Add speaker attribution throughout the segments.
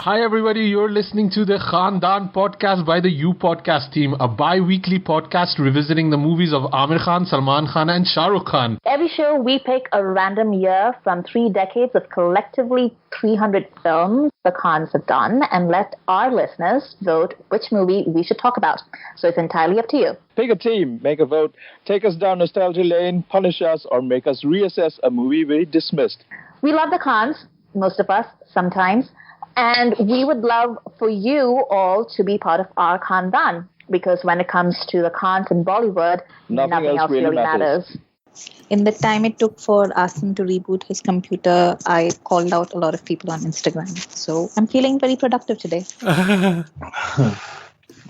Speaker 1: Hi everybody, you're listening to the Khandaan podcast by the You Podcast team, a bi-weekly podcast revisiting the movies of Amir Khan, Salman Khan and Shah Rukh Khan.
Speaker 2: Every show we pick a random year from 3 decades of collectively 300 films the Khans have done and let our listeners vote which movie we should talk about. So it's entirely up to you.
Speaker 3: Pick a team, make a vote, take us down nostalgia lane, punish us, or make us reassess a movie we dismissed.
Speaker 2: We love the Khans, most of us, sometimes. And we would love for you all to be part of our Khandaan, because when it comes to the Khans in Bollywood, nothing else really matters.
Speaker 4: In the time it took for Asim to reboot his computer, I called out a lot of people on Instagram. So I'm feeling very productive today.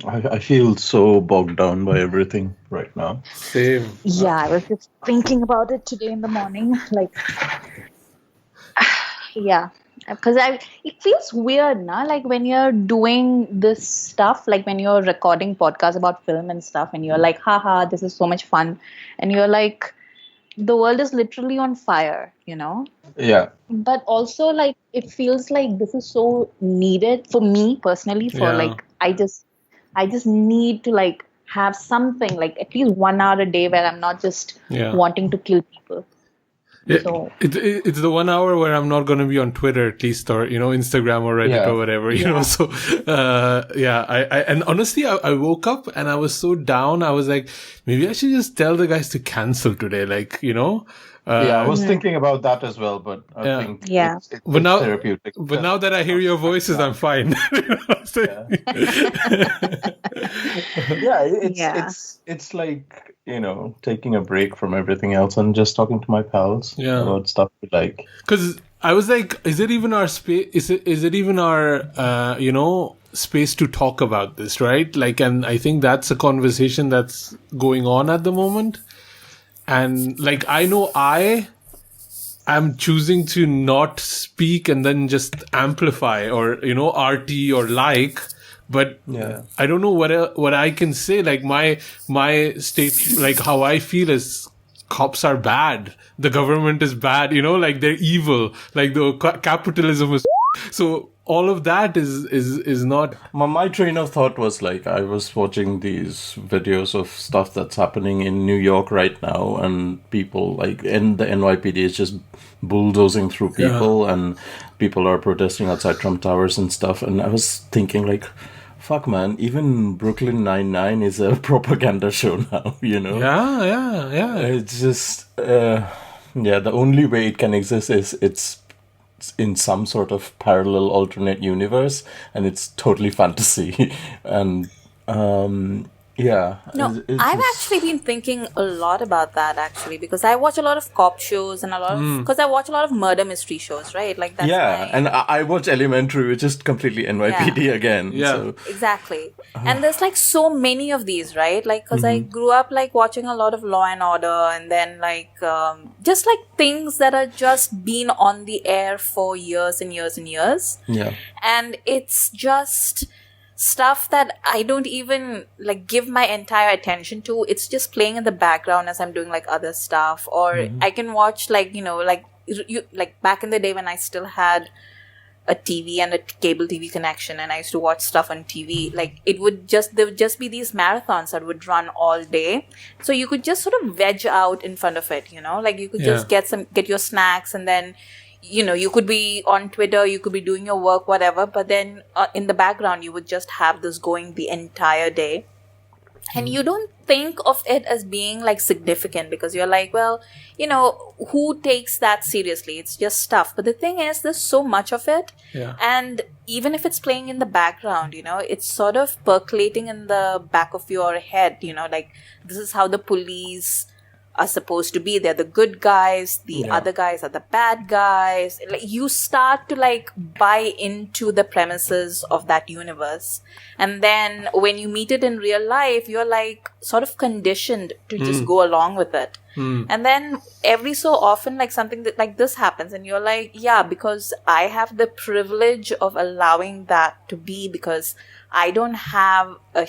Speaker 5: I feel so bogged down by everything right now.
Speaker 1: Same.
Speaker 4: Yeah, I was just thinking about it today in the morning. Yeah. Because it feels weird, na? Like when you're doing this stuff, like when you're recording podcasts about film and stuff, and you're like, haha, this is so much fun. And you're like, the world is literally on fire, you know?
Speaker 5: Yeah.
Speaker 4: But also, like, it feels like this is so needed for me personally. I just need to, like, have something, like, at least 1 hour a day where I'm not just wanting to kill people.
Speaker 1: Yeah, so it's the 1 hour where I'm not going to be on Twitter at least, or Instagram or Reddit or whatever, you know. So I and honestly I woke up and I was so down. I was like, maybe I should just tell the guys to cancel today, like,
Speaker 5: I was thinking about that as well, but I think it's therapeutic.
Speaker 1: But now that I hear your voices, I'm fine.
Speaker 5: It's like, taking a break from everything else and just talking to my pals about stuff we like.
Speaker 1: Because I was like, is it even our space? Is it even our space to talk about this, right? Like, and I think that's a conversation that's going on at the moment. And like, I know I am choosing to not speak and then just amplify or, RT or like, but I don't know what I can say. Like my state, like how I feel is cops are bad. The government is bad, like they're evil. Like the capitalism is. So all of that is not.
Speaker 5: My train of thought was like, I was watching these videos of stuff that's happening in New York right now, and people like in the NYPD is just bulldozing through people, and people are protesting outside Trump Towers and stuff. And I was thinking like, fuck man, even Brooklyn Nine-Nine is a propaganda show now,
Speaker 1: Yeah.
Speaker 5: It's just, the only way it can exist is it's in some sort of parallel alternate universe, and it's totally fantasy. And
Speaker 6: I've actually been thinking a lot about that actually, because I watch a lot of cop shows and because I watch a lot of murder mystery shows, right? Like that's
Speaker 5: and I watch Elementary, which is completely NYPD again.
Speaker 1: Yeah,
Speaker 5: so.
Speaker 6: Exactly. And there's like so many of these, right? Like, because I grew up like watching a lot of Law and Order, and then like just like things that are just been on the air for years and years and years.
Speaker 5: Yeah.
Speaker 6: And it's just stuff that I don't even like give my entire attention to. It's just playing in the background as I'm doing like other stuff, or I can watch like like back in the day when I still had a TV and a cable TV connection, and I used to watch stuff on TV. Like there would just be these marathons that would run all day, so you could just sort of veg out in front of it, like you could just get your snacks, and then you could be on Twitter, you could be doing your work, whatever, but then in the background, you would just have this going the entire day. And you don't think of it as being like significant, because you're like, well, who takes that seriously? It's just stuff. But the thing is, there's so much of it.
Speaker 1: Yeah.
Speaker 6: And even if it's playing in the background, it's sort of percolating in the back of your head, like this is how the police are supposed to be. They're the good guys, the other guys are the bad guys. Like, you start to like buy into the premises of that universe. And then when you meet it in real life, you're like sort of conditioned to just go along with it. And then every so often, like something that like this happens and you're like, yeah, because I have the privilege of allowing that to be, because I don't have a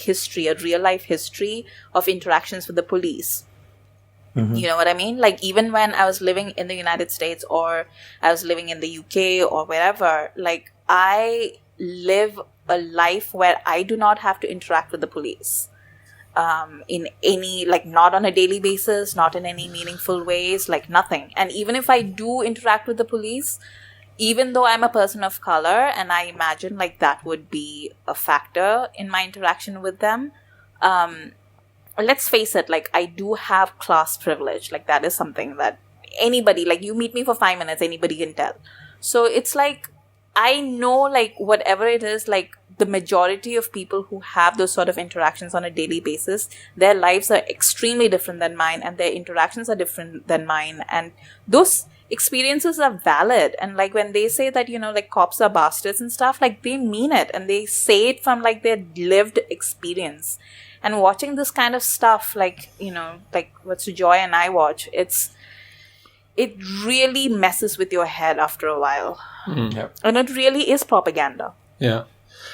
Speaker 6: real life history of interactions with the police. You know what I mean? Like, even when I was living in the United States or I was living in the UK or wherever, like, I live a life where I do not have to interact with the police. In any, like, not on a daily basis, not in any meaningful ways, like nothing. And even if I do interact with the police, even though I'm a person of color, and I imagine like that would be a factor in my interaction with them, let's face it, like, I do have class privilege. Like, that is something that anybody, like, you meet me for 5 minutes, anybody can tell. So it's like, I know, like, whatever it is, like, the majority of people who have those sort of interactions on a daily basis, their lives are extremely different than mine, and their interactions are different than mine. And those experiences are valid. And like, when they say that, you know, like, cops are bastards and stuff, like, they mean it, and they say it from like their lived experience. And watching this kind of stuff, like, you know, like what Sujoy and I watch, it really messes with your head after a while. And it really is propaganda.
Speaker 1: Yeah.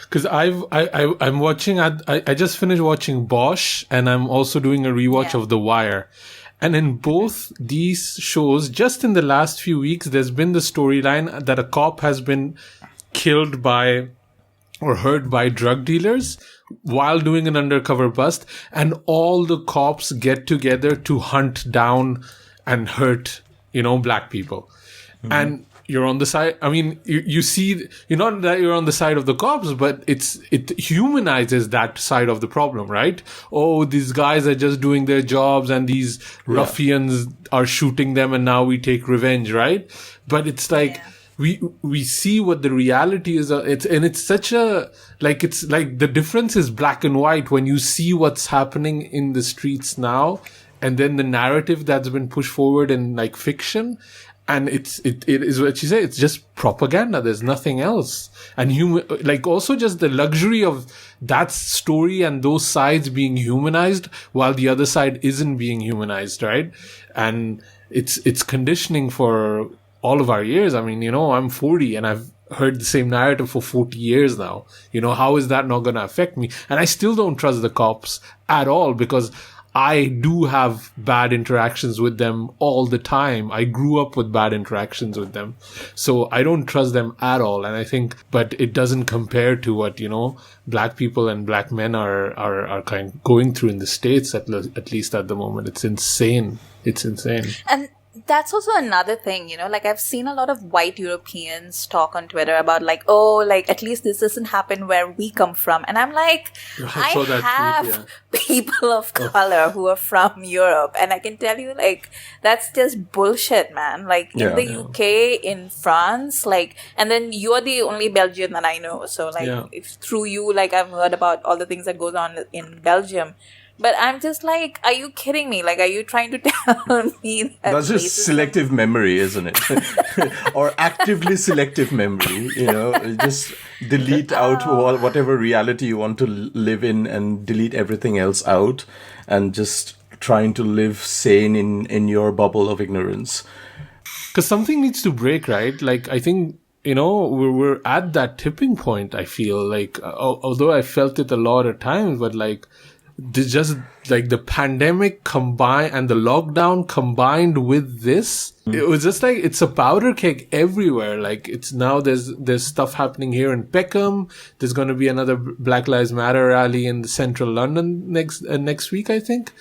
Speaker 1: Because I'm watching, I just finished watching Bosch, and I'm also doing a rewatch of The Wire. And in both these shows, just in the last few weeks, there's been the storyline that a cop has been killed by or hurt by drug dealers while doing an undercover bust, and all the cops get together to hunt down and hurt, you know, black people. And you're on the side, I mean, you see, you're not that you're on the side of the cops, but it humanizes that side of the problem, right? Oh, these guys are just doing their jobs and these ruffians are shooting them and now we take revenge, right? But it's like, we see what the reality is. It's such a, like, it's like the difference is black and white when you see what's happening in the streets now, and then the narrative that's been pushed forward in like fiction. And it is what you say. It's just propaganda. There's nothing else. And like, also just the luxury of that story and those sides being humanized while the other side isn't being humanized, right? And it's conditioning for all of our years. I mean, you know, I'm 40 and I've heard the same narrative for 40 years now. You know, how is that not going to affect me? And I still don't trust the cops at all, because I do have bad interactions with them all the time. I grew up with bad interactions with them. So I don't trust them at all. And I think, but it doesn't compare to what, you know, black people and black men are kind of going through in the States, at least at the moment. It's insane. It's insane.
Speaker 6: And that's also another thing, you know, like, I've seen a lot of white Europeans talk on Twitter about like, oh, like, at least this doesn't happen where we come from. And I'm like, I have people of color who are from Europe, and I can tell you, like, that's just bullshit, man. Like, in the UK, in France, like, and then you're the only Belgian that I know. So like, if through you, like, I've heard about all the things that goes on in Belgium. But I'm just like, are you kidding me? Like, are you trying to tell me that
Speaker 5: that's just selective memory, isn't it? Or actively selective memory, you know, just delete out whatever reality you want to live in and delete everything else out, and just trying to live sane in your bubble of ignorance.
Speaker 1: Because something needs to break, right? Like, I think, you know, we're at that tipping point, I feel like, although I felt it a lot of times, but like, just like the pandemic combined and the lockdown combined with this, it was just like, it's a powder keg everywhere. Like, it's now there's stuff happening here in Peckham. There's going to be another Black Lives Matter rally in central London next week, I think.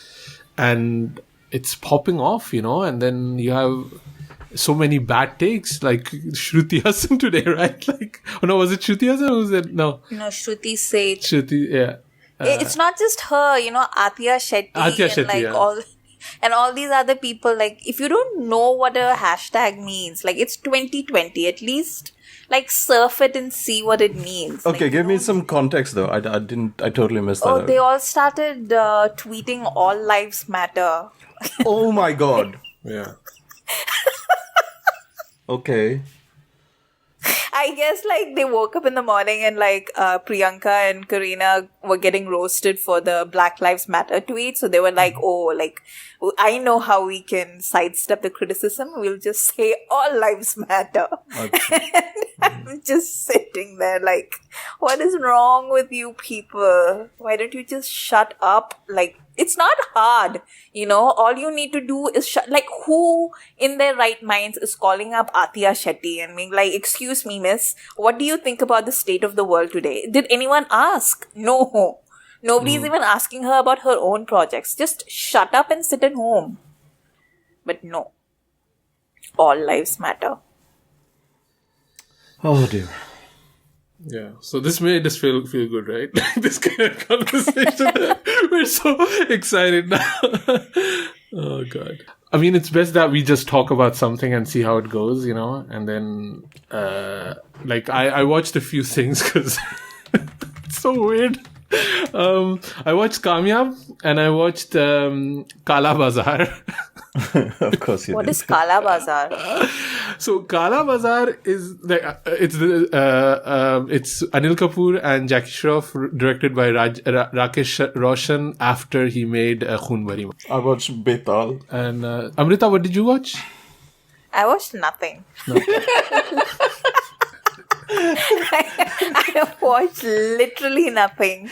Speaker 1: And it's popping off, you know, and then you have so many bad takes, like Shruti Hassan today, right? Like, oh no, was it Shruti Hassan or was it? No,
Speaker 6: Shruti said.
Speaker 1: Shruti, yeah.
Speaker 6: It's not just her, you know, Athiya Shetty and like all these other people. Like, if you don't know what a hashtag means, like, it's 2020, at least like surf it and see what it means.
Speaker 5: Okay,
Speaker 6: like,
Speaker 5: give me some context though. I totally missed that.
Speaker 6: Oh, they all started tweeting all lives matter.
Speaker 5: Oh my god.
Speaker 1: Yeah.
Speaker 5: Okay.
Speaker 6: I guess like they woke up in the morning and like Priyanka and Karina were getting roasted for the Black Lives Matter tweet. So they were like, oh, like, I know how we can sidestep the criticism. We'll just say all lives matter.
Speaker 5: Okay.
Speaker 6: And I'm just sitting there like, what is wrong with you people? Why don't you just shut up? Like, it's not hard, you know. All you need to do is like, who in their right minds is calling up Atiya Shetty and being like, excuse me, miss, what do you think about the state of the world today? Did anyone ask? No. Nobody's even asking her about her own projects. Just shut up and sit at home. But no. All lives matter.
Speaker 5: Oh dear.
Speaker 1: Yeah, so this made us feel good, right? This kind of conversation. We're so excited now. Oh god. I mean, it's best that we just talk about something and see how it goes, you know. And then, like, I watched a few things because it's so weird. I watched Kamyaab and I watched KAALA BAZAAR.
Speaker 5: Of course you
Speaker 6: What
Speaker 5: did.
Speaker 6: is KAALA BAZAAR?
Speaker 1: So KAALA BAZAAR is it's Anil Kapoor and Jackie Shroff, directed by Rakesh Roshan after he made Khoon Bari.
Speaker 5: I watched Betaal.
Speaker 1: And Amrita, what did you watch?
Speaker 6: I watched nothing. I watched literally nothing.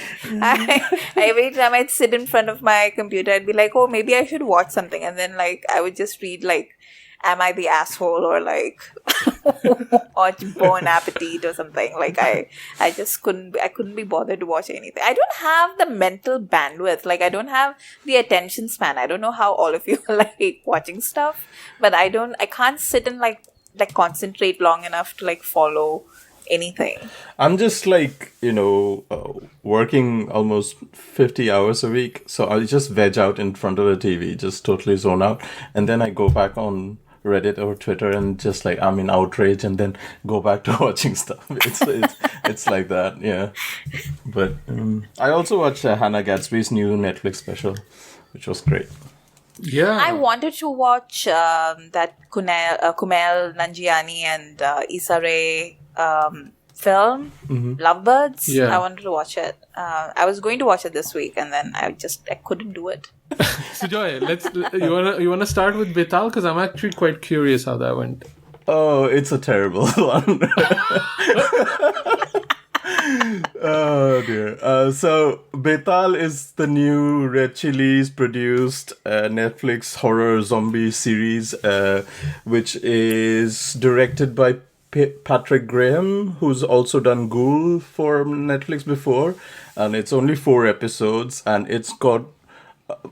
Speaker 6: Every time I'd sit in front of my computer, I'd be like, oh, maybe I should watch something. And then, like, I would just read, like, Am I the Asshole? Or, like, watch Bon Appetit or something. Like, I just couldn't be bothered to watch anything. I don't have the mental bandwidth. Like, I don't have the attention span. I don't know how all of you are, like, watching stuff. But I can't sit and, like concentrate long enough to, like, follow anything.
Speaker 5: I'm just like, working almost 50 hours a week. So I'll just veg out in front of the TV, just totally zone out. And then I go back on Reddit or Twitter and just like, I'm in outrage and then go back to watching stuff. It's like that, yeah. But I also watched Hannah Gadsby's new Netflix special, which was great.
Speaker 1: Yeah.
Speaker 6: I wanted to watch that Kumail Nanjiani and Issa Rae film, Lovebirds.
Speaker 1: Yeah.
Speaker 6: I wanted to watch it. I was going to watch it this week, and then I couldn't do it.
Speaker 1: Sujoy, you wanna start with Betaal, because I'm actually quite curious how that went.
Speaker 5: Oh, it's a terrible one. Oh dear. So Betaal is the new Red Chillies produced Netflix horror zombie series, which is directed by Patrick Graham, who's also done Ghoul for Netflix before, and it's only 4 episodes, and it's got,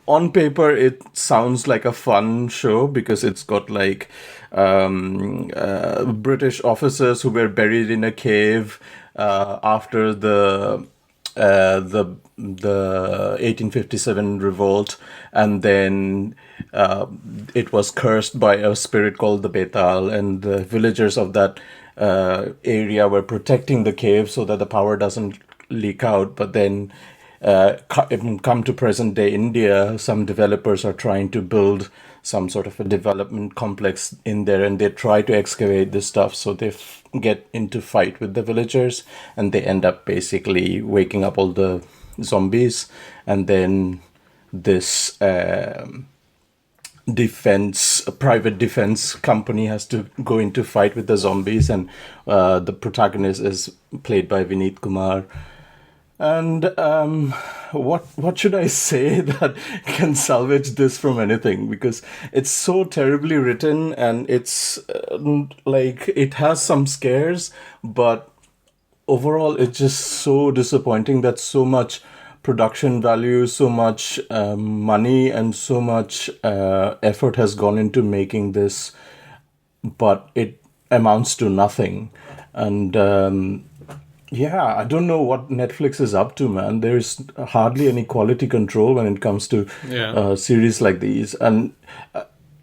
Speaker 5: on paper it sounds like a fun show because it's got like British officers who were buried in a cave after the 1857 revolt, and then it was cursed by a spirit called the Betaal, and the villagers of that area were protecting the cave so that the power doesn't leak out. But then come to present day India, some developers are trying to build some sort of a development complex in there, and they try to excavate this stuff, so they get into fight with the villagers, and they end up basically waking up all the zombies, and then this private defense company has to go into fight with the zombies, and the protagonist is played by Vineet Kumar. And what should I say that can salvage this from anything? Because it's so terribly written, and it's like it has some scares, but overall it's just so disappointing that so much production value, so much money, and so much effort has gone into making this, but it amounts to nothing. And yeah, I don't know what Netflix is up to, man. There's hardly any quality control when it comes to series like these. And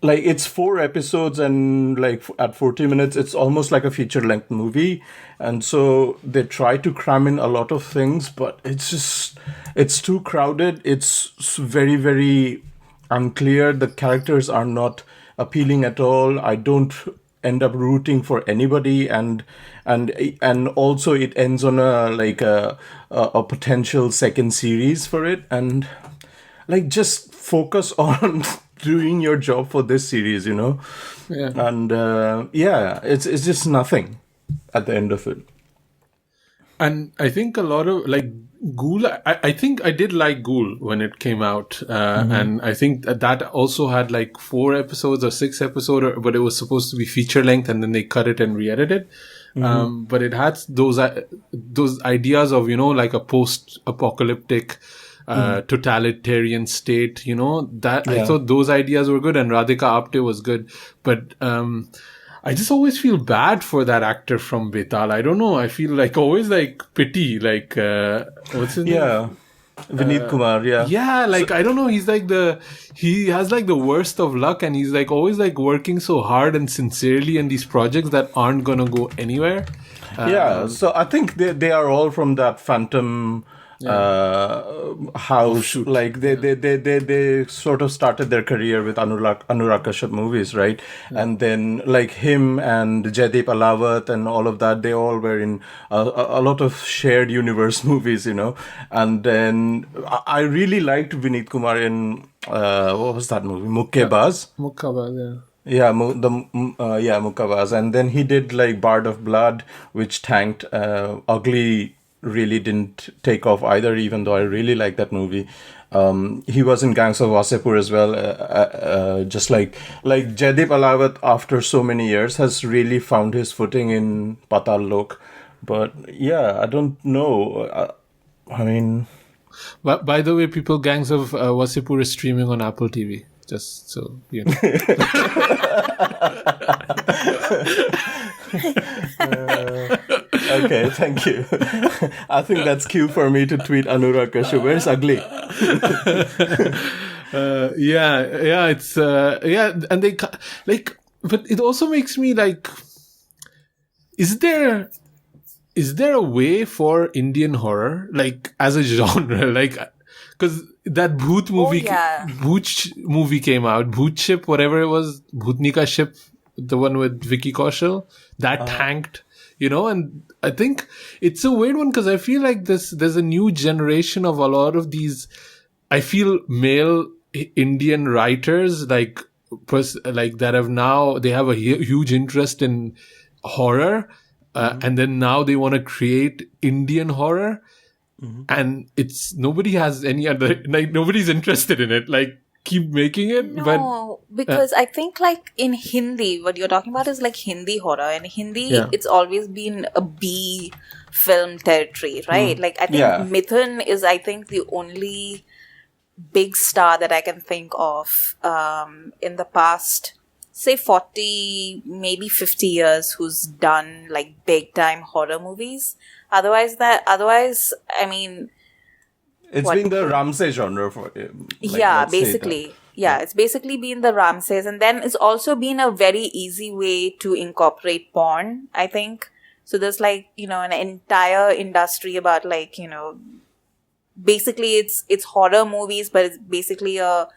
Speaker 5: like, it's 4 episodes, and like at 40 minutes, it's almost like a feature-length movie. And so they try to cram in a lot of things, but it's too crowded. It's very, very unclear. The characters are not appealing at all. I don't end up rooting for anybody, and also it ends on a potential second series for it, and like just focus on doing your job for this series,
Speaker 1: Yeah.
Speaker 5: And it's just nothing at the end of it.
Speaker 1: And I think a lot of like Ghoul, I think I did like Ghoul when it came out. And I think that also had like 4 episodes or 6 episodes, but it was supposed to be feature length and then they cut it and re-edited. But it had those ideas of, like a post-apocalyptic totalitarian state, that I thought those ideas were good, and Radhika Apte was good. But I just always feel bad for that actor from Betaal. I don't know. I feel like always like pity. Like what's his name?
Speaker 5: Yeah, Vineet Kumar. Yeah.
Speaker 1: Yeah, like I don't know. He's like he has like the worst of luck, and he's like always like working so hard and sincerely in these projects that aren't gonna go anywhere.
Speaker 5: So I think they are all from that Phantom house. Like they sort of started their career with Anurag Kashyap movies, right? And then like him and Jaideep Alawat and all of that, they all were in a lot of shared universe movies, And then I really liked Vineet Kumar in what was that movie? Mukkebaz.
Speaker 1: Mukkebaz,
Speaker 5: Yeah, Mukkebaz, and then he did like Bard of Blood, which tanked. Ugly really didn't take off either, even though I really like that movie. He was in Gangs of Wasseypur as well. Just like Jaideep Alawat, after so many years, has really found his footing in Patal Lok. But yeah, I don't know. I mean,
Speaker 1: but by the way, people, Gangs of Wasseypur is streaming on Apple TV. Just so you know.
Speaker 5: Okay, thank you. I think that's cue for me to tweet Anurag Kashyap. Where's Ugly?
Speaker 1: It's and they like, but it also makes me like, is there a way for Indian horror like as a genre, like, because that Bhoot movie, Bhoot movie came out, Bhoot Ship, whatever it was, Bhootni Ka Ship, the one with Vicky Kaushal, that tanked, and I think it's a weird one because I feel like there's a new generation of a lot of these, I feel, male Indian writers like that have now, they have a huge interest in horror, and then now they want to create Indian horror. And nobody has any other, like, nobody's interested in it. Like, keep making it.
Speaker 6: No, because I think like in Hindi, what you're talking about is like Hindi horror. And Hindi, it's always been a B film territory, right? Like, I think Mithun is, I think, the only big star that I can think of in the past, say 40, maybe 50 years, who's done like big time horror movies. Otherwise, I mean,
Speaker 5: it's been the Ramsay genre for him.
Speaker 6: Basically. Yeah, it's basically been the Ramsays, and then it's also been a very easy way to incorporate porn, I think. So there's like, an entire industry about like, basically it's horror movies, but it's basically a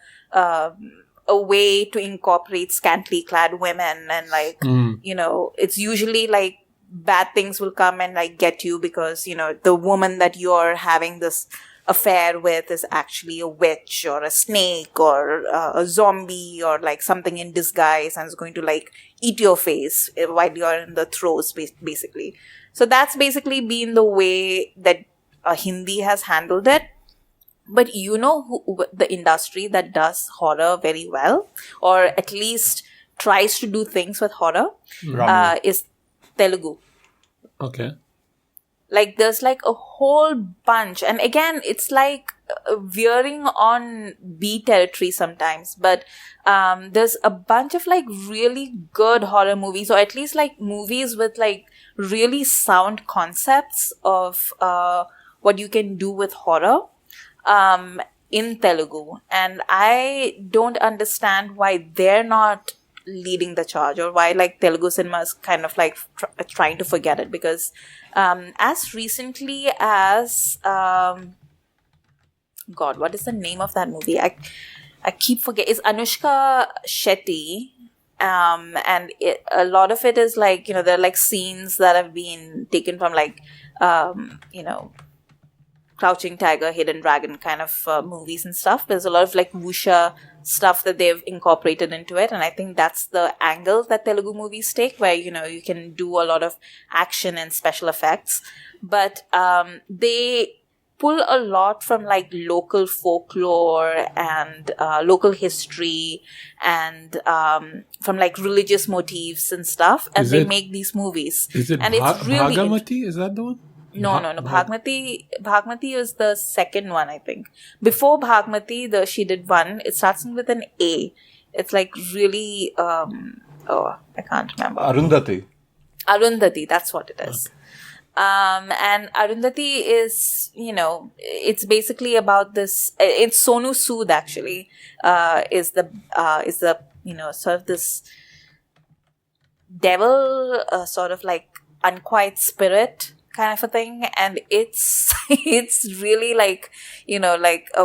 Speaker 6: way to incorporate scantily clad women, and like, it's usually like bad things will come and like get you because, the woman that you're having this affair with is actually a witch or a snake or a zombie or like something in disguise, and is going to like eat your face while you're in the throes, basically. So that's basically been the way that Hindi has handled it. But who the industry that does horror very well, or at least tries to do things with horror, is Telugu.
Speaker 1: Okay.
Speaker 6: Like, there's like a whole bunch. And again, it's like veering on B territory sometimes. But there's a bunch of like really good horror movies, or at least like movies with like really sound concepts of what you can do with horror in Telugu. And I don't understand why they're not leading the charge, or why like Telugu cinema is kind of like trying to forget it, because as recently as God, what is the name of that movie? I keep forgetting. It's Anushka Shetty. And a lot of it is like, there are like scenes that have been taken from like, Crouching Tiger, Hidden Dragon kind of movies and stuff. There's a lot of like wuxia stuff that they've incorporated into it. And I think that's the angle that Telugu movies take, where, you can do a lot of action and special effects. But they pull a lot from like local folklore and local history and from like religious motifs and stuff, and they make these movies.
Speaker 1: Is it
Speaker 6: and it's really
Speaker 1: Bhagamati? Is that the one?
Speaker 6: No. Bhagmati is the second one, I think. Before Bhagmati, she did one. It starts with an A. It's like really, I can't remember. Arundhati, that's what it is. Okay. And Arundhati is, it's basically about this. It's Sonu Sood actually, is the sort of this devil, sort of like unquiet spirit kind of a thing, and it's really like,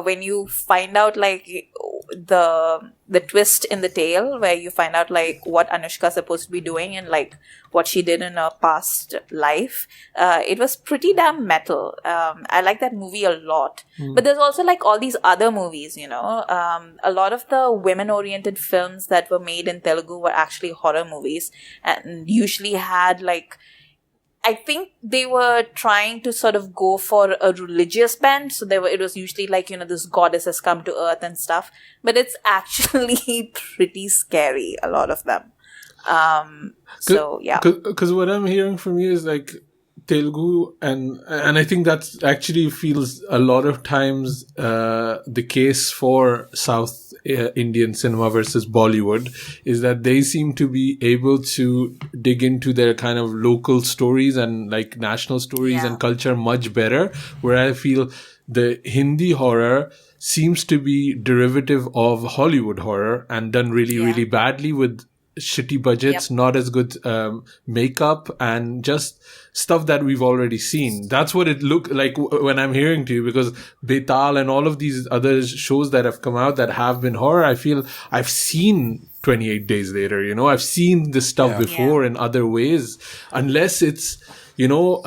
Speaker 6: when you find out like the twist in the tale, where you find out like what Anushka is supposed to be doing and like what she did in her past life, it was pretty damn metal. I like that movie a lot. But there's also like all these other movies, a lot of the women-oriented films that were made in Telugu were actually horror movies, and usually had like, I think they were trying to sort of go for a religious bent. So it was usually like, this goddess has come to earth and stuff. But it's actually pretty scary, a lot of them. So, yeah.
Speaker 1: Because what I'm hearing from you is like Telugu, and I think that actually feels a lot of times the case for South Indian cinema versus Bollywood, is that they seem to be able to dig into their kind of local stories and like national stories and culture much better, where I feel the Hindi horror seems to be derivative of Hollywood horror and done really badly with shitty budgets, not as good makeup, and just stuff that we've already seen. That's what it looked like when I'm hearing to you, because Betaal and all of these other shows that have come out that have been horror, I feel I've seen 28 Days Later, I've seen this stuff before in other ways, unless it's Go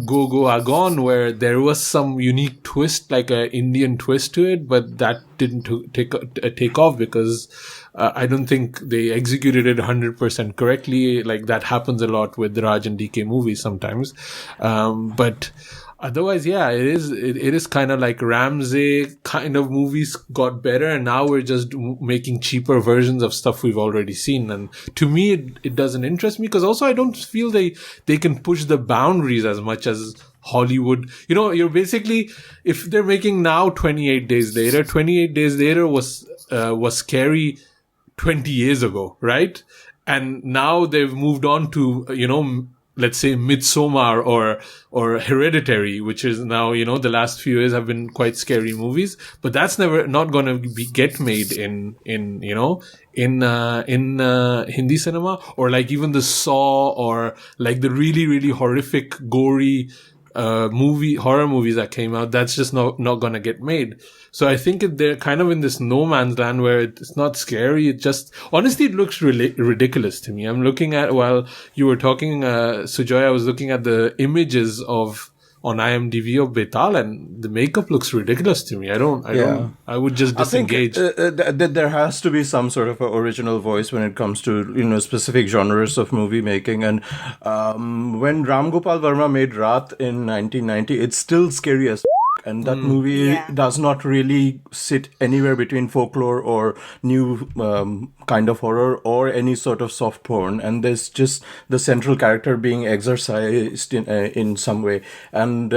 Speaker 1: Go Agon, where there was some unique twist, like an Indian twist to it, but that didn't take off because I don't think they executed it 100% correctly. Like that happens a lot with Raj and DK movies sometimes. But otherwise, it is kind of like Ramsey kind of movies got better, and now we're just making cheaper versions of stuff we've already seen. And to me, it doesn't interest me, because also I don't feel they can push the boundaries as much as Hollywood. You're basically, if they're making now 28 Days Later was scary 20 years ago, right? And now they've moved on to, let's say Midsommar or Hereditary, which is now, the last few years have been quite scary movies, but that's not going to get made in Hindi cinema, or like even the Saw, or like the really, really horrific, gory, horror movies that came out. That's just not going to get made. So I think they're kind of in this no man's land where it's not scary. It just, honestly, it looks ridiculous to me. I'm looking at, while you were talking, Sujoy, I was looking at the images on IMDb of Betaal, and the makeup looks ridiculous to me. I would just disengage.
Speaker 5: I think there has to be some sort of original voice when it comes to, specific genres of movie making. And when Ram Gopal Verma made Raat in 1990, it's still scary as and that movie does not really sit anywhere between folklore or new kind of horror or any sort of soft porn, and there's just the central character being exercised in some way, and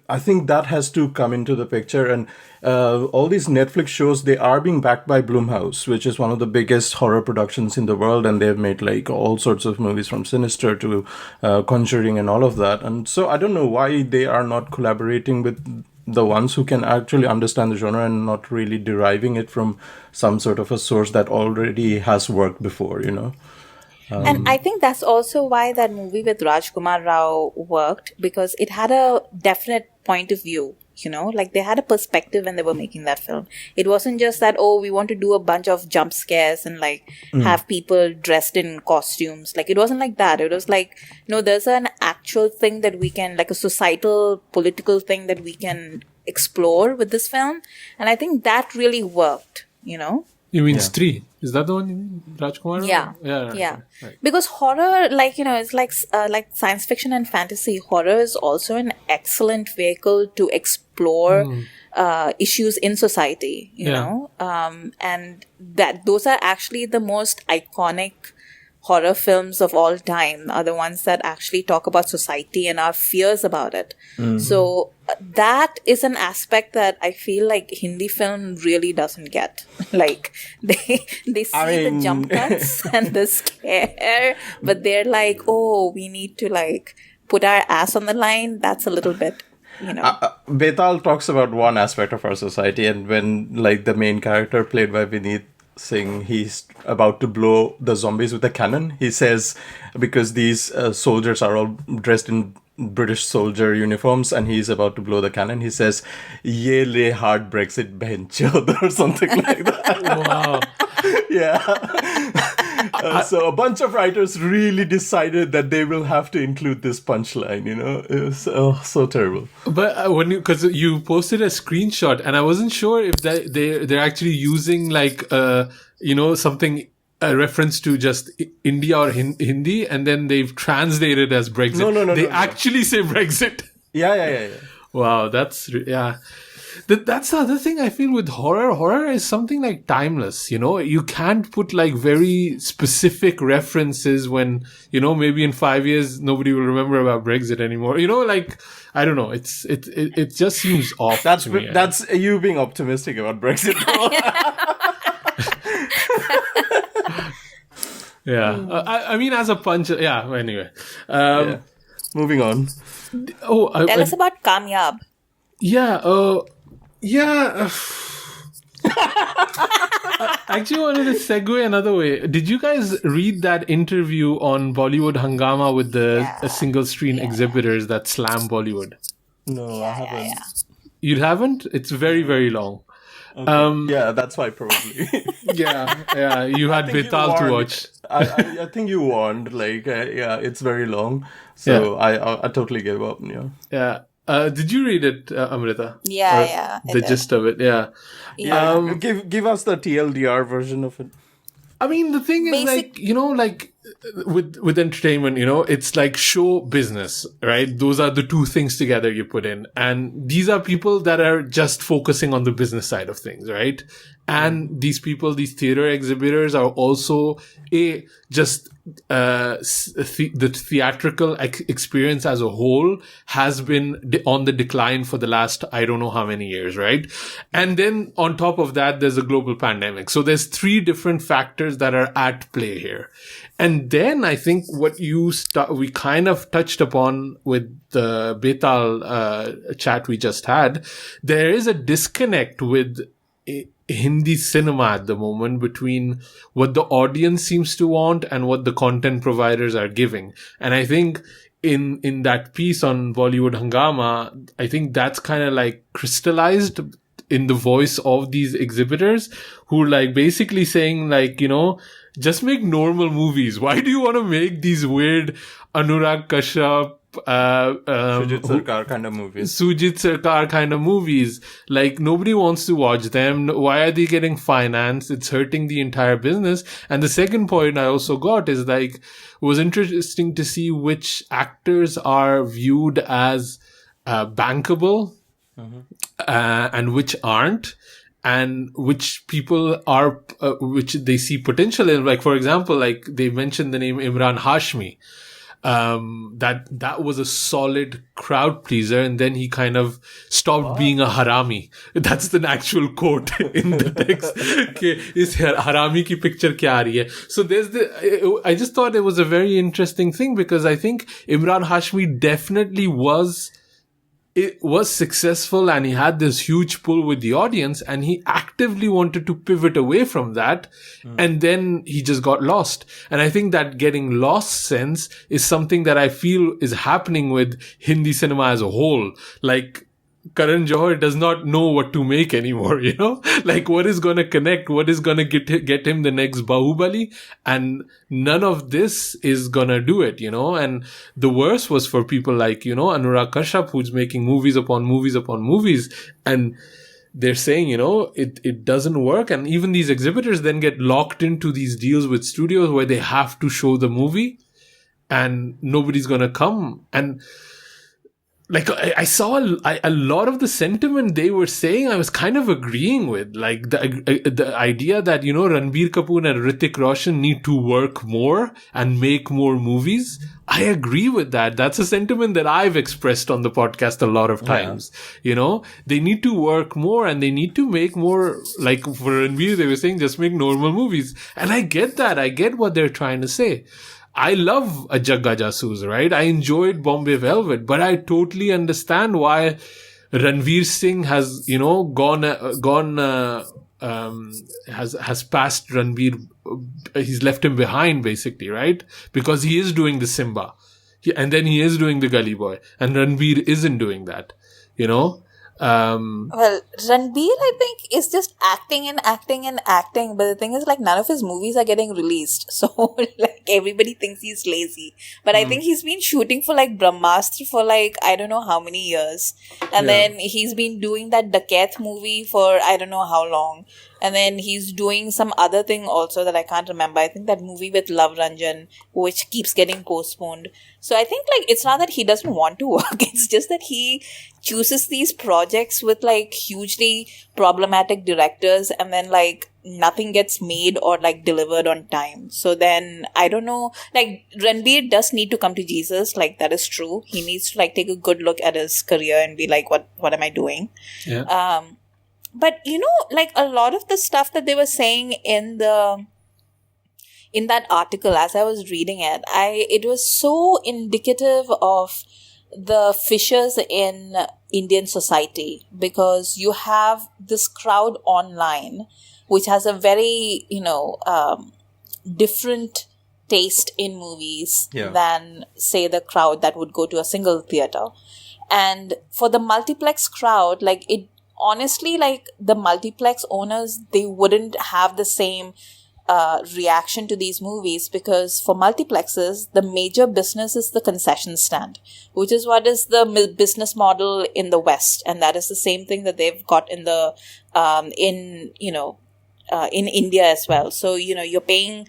Speaker 5: I think that has to come into the picture. And all these Netflix shows, they are being backed by Blumhouse, which is one of the biggest horror productions in the world, and they've made like all sorts of movies from Sinister to Conjuring and all of that. And so I don't know why they are not collaborating with the ones who can actually understand the genre and not really deriving it from some sort of a source that already has worked before,
Speaker 6: And I think that's also why that movie with Rajkumar Rao worked, because it had a definite point of view. You know, like they had a perspective when they were making that film. It wasn't just that, oh, we want to do a bunch of jump scares and like have people dressed in costumes. Like it wasn't like that. It was like, no, there's an actual thing that we can, like a societal, political thing that we can explore with this film. And I think that really worked, you know?
Speaker 1: You mean Stree? Is that the one you mean? Rajkumar?
Speaker 6: Yeah. Right. Because horror, like, you know, it's like science fiction and fantasy. Horror is also an excellent vehicle to explore issues in society, you know? And that those are actually the most iconic horror films of all time, are the ones that actually talk about society and our fears about it. So that is an aspect that I feel like Hindi film really doesn't get. Like they see the jump cuts and the scare, but they're like, oh, we need to like put our ass on the line. That's a little bit, you know.
Speaker 5: Betaal talks about one aspect of our society, and when like the main character played by Vineet Singh, he's about to blow the zombies with a cannon. He says, because these soldiers are all dressed in British soldier uniforms, and he's about to blow the cannon, he says, "Ye le hard Brexit benchod," or something like that.
Speaker 1: Wow.
Speaker 5: Yeah. So a bunch of writers really decided that they will have to include this punchline, you know. It was so terrible.
Speaker 1: But because you posted a screenshot, and I wasn't sure if they're actually using like you know, something, a reference to just India or Hindi, and then they've translated as Brexit.
Speaker 5: No.
Speaker 1: They actually say Brexit.
Speaker 5: Yeah.
Speaker 1: Wow, that's that's the other thing I feel with horror. Horror is something like timeless, you know. You can't put like very specific references when, you know, maybe in 5 years nobody will remember about Brexit anymore. You know, like, I don't know. It just seems off.
Speaker 5: That's
Speaker 1: to me.
Speaker 5: That's you being optimistic about Brexit.
Speaker 1: I mean, as a punch. Yeah. Anyway.
Speaker 5: Moving on.
Speaker 6: Tell us about Kamyaab.
Speaker 1: I actually wanted to segue another way. Did you guys read that interview on Bollywood Hangama with the single screen exhibitors that slam Bollywood?
Speaker 5: No, I haven't.
Speaker 6: Yeah.
Speaker 1: You haven't? It's very, very long.
Speaker 5: Okay. That's why probably.
Speaker 1: You had Betaal to watch.
Speaker 5: I think you warned. Like, it's very long, so I totally gave up.
Speaker 1: Yeah. Did you read it, Amrita?
Speaker 6: Yeah.
Speaker 1: The gist of it,
Speaker 5: Give us the TLDR version of it.
Speaker 1: I mean, the thing is, like, you know, like with entertainment, you know, it's like show business, right? Those are the two things together you put in. And these are people that are just focusing on the business side of things, right? And these people, these theater exhibitors are also just the theatrical experience as a whole has been on the decline for the last, I don't know how many years, right? And then on top of that, there's a global pandemic. So there's three different factors that are at play here. And then I think what we kind of touched upon with the Betaal chat we just had, there is a disconnect with Hindi cinema at the moment between what the audience seems to want and what the content providers are giving. And I think in that piece on Bollywood Hangama, I think that's kind of like crystallized in the voice of these exhibitors who are like basically saying like, you know, just make normal movies. Why do you want to make these weird Anurag Kashyap,
Speaker 5: Sujit Sarkar
Speaker 1: kind of movies? Like, nobody wants to watch them. Why are they getting financed? It's hurting the entire business. And the second point I also got is like, it was interesting to see which actors are viewed as bankable and which aren't, and which people are which they see potential in. Like, for example, like they mentioned the name Imran Hashmi. That was a solid crowd pleaser, and then he kind of stopped being a harami. That's the actual quote in the text. Okay, is harami ki picture kya aa rahi hai? So I just thought it was a very interesting thing, because I think Imran Hashmi definitely was successful, and he had this huge pull with the audience, and he actively wanted to pivot away from that. And then he just got lost. And I think that getting lost sense is something that I feel is happening with Hindi cinema as a whole. Like, Karan Johar does not know what to make anymore, you know? Like, what is gonna connect? What is gonna get him the next Bahubali? And none of this is gonna do it, you know? And the worst was for people like, you know, Anurag Kashyap, who's making movies upon movies upon movies. And they're saying, you know, it doesn't work. And even these exhibitors then get locked into these deals with studios where they have to show the movie and nobody's gonna come. And like, I saw a lot of the sentiment they were saying, I was kind of agreeing with. Like, the idea that, you know, Ranbir Kapoor and Hrithik Roshan need to work more and make more movies. I agree with that. That's a sentiment that I've expressed on the podcast a lot of times. Yeah. You know, they need to work more and they need to make more, like for Ranbir, they were saying just make normal movies. And I get that. I get what they're trying to say. I love a Jagga Jasoos, right? I enjoyed Bombay Velvet, but I totally understand why Ranveer Singh has, you know, has passed Ranveer. He's left him behind, basically, right? Because he is doing the Simba. And then he is doing the Gully Boy. And Ranveer isn't doing that, you know?
Speaker 6: Well, Ranbir, I think, is just acting and acting and acting. But the thing is, like, none of his movies are getting released. So, like, everybody thinks he's lazy. But I think he's been shooting for, like, Brahmastra for, like, I don't know how many years. And then he's been doing that Dakat movie for I don't know how long. And then he's doing some other thing also that I can't remember. I think that movie with Love Ranjan, which keeps getting postponed. So I think, like, it's not that he doesn't want to work. It's just that he chooses these projects with, like, hugely problematic directors and then, like, nothing gets made or, like, delivered on time. So then, I don't know, like, Ranbir does need to come to Jesus. Like, that is true. He needs to, like, take a good look at his career and be like, what am I doing?
Speaker 1: Yeah.
Speaker 6: But, you know, like, a lot of the stuff that they were saying in that article, as I was reading it, it was so indicative of the fissures in Indian society, because you have this crowd online, which has a very, you know, different taste in movies than, say, the crowd that would go to a single theater. And for the multiplex crowd, like, honestly, like, the multiplex owners, they wouldn't have the same reaction to these movies, because for multiplexes, the major business is the concession stand, which is what is the business model in the West. And that is the same thing that they've got in the, in India as well. So, you know, you're paying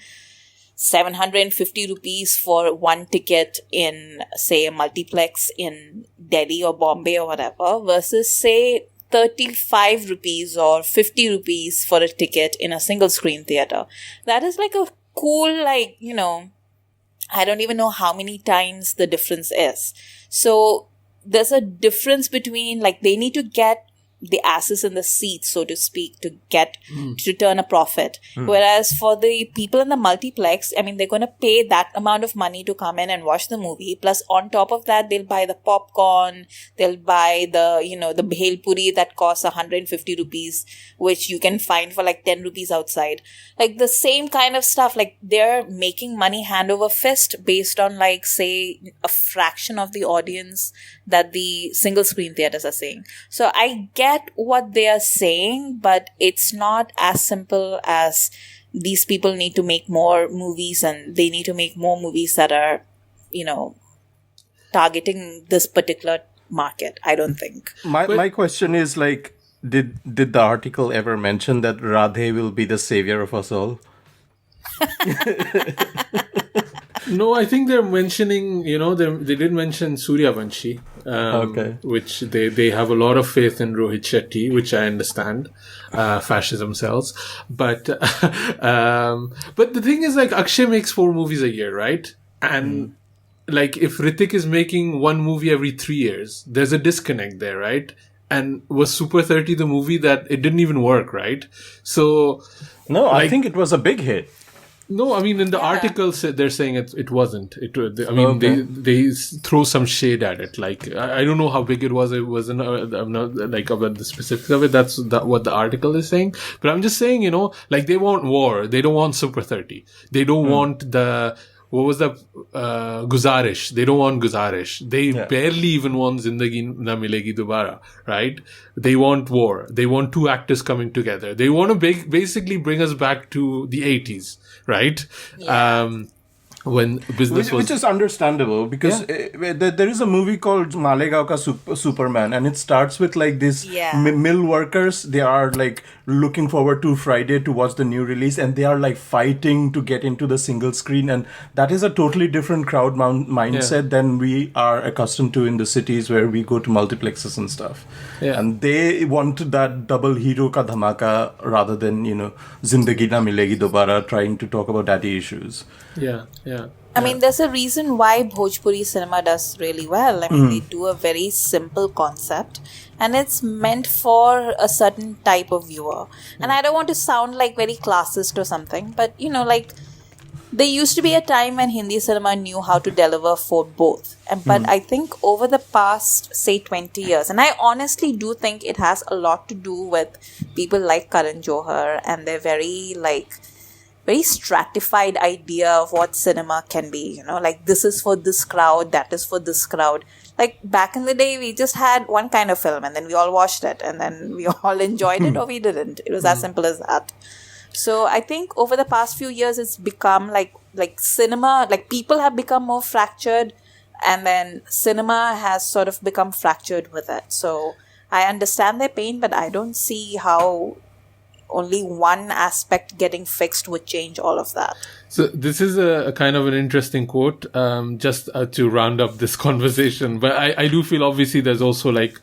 Speaker 6: 750 rupees for one ticket in, say, a multiplex in Delhi or Bombay or whatever, versus, say, 35 rupees or 50 rupees for a ticket in a single screen theater. That is like a cool, like, you know, I don't even know how many times the difference is. So there's a difference between, like, they need to get the asses in the seats, so to speak, to get to turn a profit. Whereas for the people in the multiplex, I mean, they're going to pay that amount of money to come in and watch the movie. Plus, on top of that, they'll buy the popcorn, they'll buy the, you know, the bhel puri that costs 150 rupees, which you can find for like 10 rupees outside. Like the same kind of stuff. Like they're making money hand over fist based on, like, say, a fraction of the audience that the single screen theaters are saying. So I get what they are saying, but it's not as simple as these people need to make more movies, and they need to make more movies that are, you know, targeting this particular market. I don't think.
Speaker 5: My question is, like, did the article ever mention that Radhe will be the savior of us all?
Speaker 1: No, I think they're mentioning, you know, they did mention Suryavanshi, which they have a lot of faith in Rohit Shetty, which I understand, fascism sells. But the thing is, like, Akshay makes 4 movies a year, right? And like, if Hrithik is making 1 movie every 3 years, there's a disconnect there, right? And was Super 30 the movie that it didn't even work, right? So
Speaker 5: no, like, I think it was a big hit.
Speaker 1: No, I mean, in the article, they're saying it wasn't. They throw some shade at it. Like, I don't know how big it was. It wasn't, I'm not, like, about the specifics of it. That's what the article is saying. But I'm just saying, you know, like, they want war. They don't want Super 30. They don't want what was the guzarish? They don't want guzarish. They barely even want Zindagi Na Milegi Dobara, right? They want war. They want two actors coming together. They want to basically bring us back to the 80s, right? Yeah. When business
Speaker 5: which is understandable, because there is a movie called Malegaon Ka Superman, and it starts with like these mill workers. They are like looking forward to Friday to watch the new release, and they are like fighting to get into the single screen, and that is a totally different crowd mindset than we are accustomed to in the cities where we go to multiplexes and stuff. And they want that double hero ka dhamaka rather than, you know, Zindagi Na Milegi Dobara, trying to talk about daddy issues.
Speaker 6: I mean, there's a reason why Bhojpuri cinema does really well. I mean, they do a very simple concept, and it's meant for a certain type of viewer. And I don't want to sound like very classist or something, but, you know, like, there used to be a time when Hindi cinema knew how to deliver for both. But I think over the past, say, 20 years, and I honestly do think it has a lot to do with people like Karan Johar and their very stratified idea of what cinema can be, you know, like this is for this crowd, that is for this crowd. Like back in the day, we just had one kind of film and then we all watched it and then we all enjoyed it or we didn't. It was as simple as that. So I think over the past few years, it's become like cinema, like people have become more fractured, and then cinema has sort of become fractured with it. So I understand their pain, but I don't see how only one aspect getting fixed would change all of that.
Speaker 1: So this is a kind of an interesting quote, just to round up this conversation. But I do feel obviously there's also like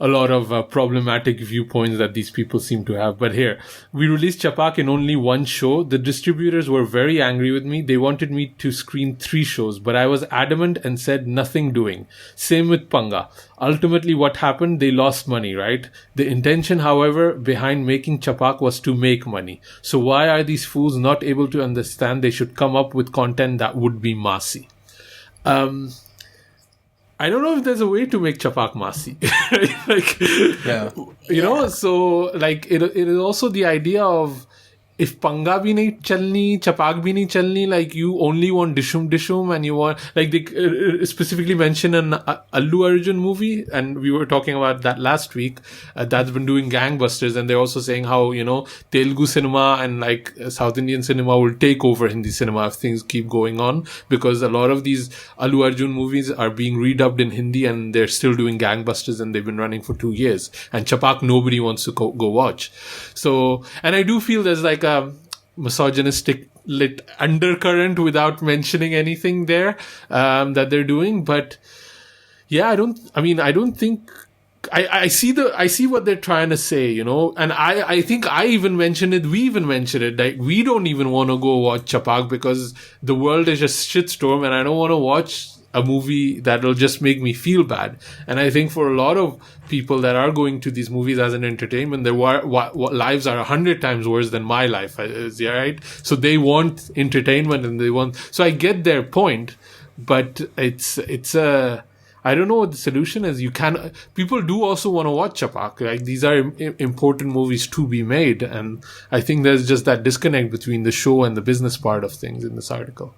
Speaker 1: a lot of problematic viewpoints that these people seem to have. But here, we released Chapak in only one show. The distributors were very angry with me. They wanted me to screen 3 shows, but I was adamant and said nothing doing. Same with Panga. Ultimately, what happened? They lost money, right? The intention, however, behind making Chapak was to make money. So why are these fools not able to understand they should come up with content that would be massy? I don't know if there's a way to make Chapak massy. Like, you know, so like it is also the idea of if Panga bhi nahi chalni, Chapak bhi nahi chalni, like you only want Dishum and you want, like they specifically mention an Allu Arjun movie, and we were talking about that last week, that's been doing gangbusters, and they're also saying how, you know, Telugu cinema and like South Indian cinema will take over Hindi cinema if things keep going on, because a lot of these Allu Arjun movies are being redubbed in Hindi and they're still doing gangbusters and they've been running for 2 years, and Chapak nobody wants to go watch. So, and I do feel there's like a misogynistic lit undercurrent without mentioning anything there that they're doing. But yeah, I see what they're trying to say, you know, and I think we even mentioned it, like we don't even want to go watch Chapak because the world is just shitstorm and I don't want to watch a movie that'll just make me feel bad. And I think for a lot of people that are going to these movies as an entertainment, their lives are 100 times worse than my life is, right? So they want entertainment and so I get their point, but it's I don't know what the solution is. People do also want to watch Chapak. Like these are important movies to be made. And I think there's just that disconnect between the show and the business part of things in this article.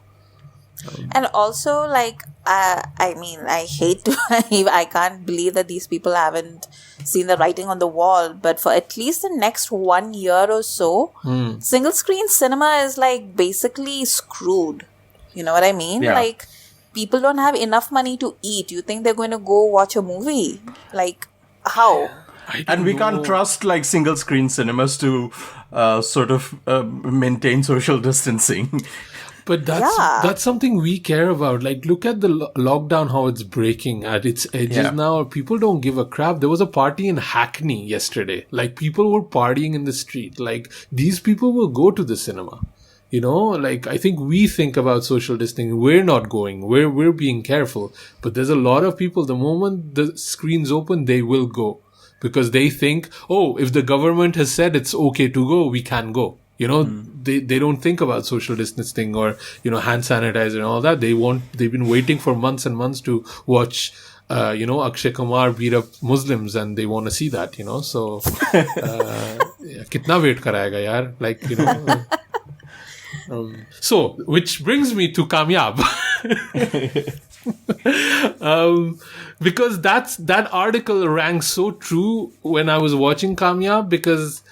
Speaker 6: And also, like, I mean, I hate to, I can't believe that these people haven't seen the writing on the wall, but for at least the next 1 year or so, single screen cinema is like basically screwed. You know what I mean?
Speaker 5: Yeah.
Speaker 6: Like, people don't have enough money to eat. You think they're going to go watch a movie? Like, how?
Speaker 5: And we can't trust like single screen cinemas to sort of maintain social distancing.
Speaker 1: But that's something we care about. Like, look at the lockdown, how it's breaking at its edges now. People don't give a crap. There was a party in Hackney yesterday. Like, people were partying in the street. Like, these people will go to the cinema. You know, like, I think we think about social distancing. We're not going. We're being careful. But there's a lot of people, the moment the screens open, they will go. Because they think, oh, if the government has said it's okay to go, we can go. You know, they don't think about social distancing or, you know, hand sanitizer and all that. They've been waiting for months and months to watch, you know, Akshay Kumar beat up Muslims, and they want to see that, you know. So, kitna wait karayega yaar? Like, you know. So, which brings me to Kamyaab. Because that article rang so true when I was watching Kamyaab, because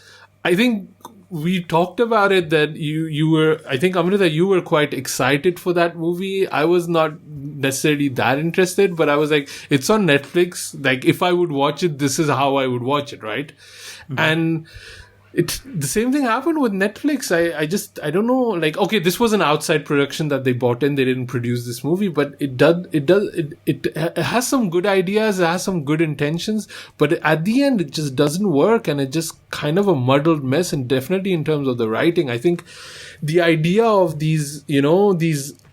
Speaker 1: I think we talked about it that you were, I think, Amrita, you were quite excited for that movie. I was not necessarily that interested, but I was like, it's on Netflix. Like, if I would watch it, this is how I would watch it, right? Mm-hmm. And the same thing happened with Netflix. I don't know, like, okay, this was an outside production that they bought in. They didn't produce this movie, but it has some good ideas. It has some good intentions, but at the end, it just doesn't work. And it just kind of a muddled mess. And definitely in terms of the writing, I think the idea of these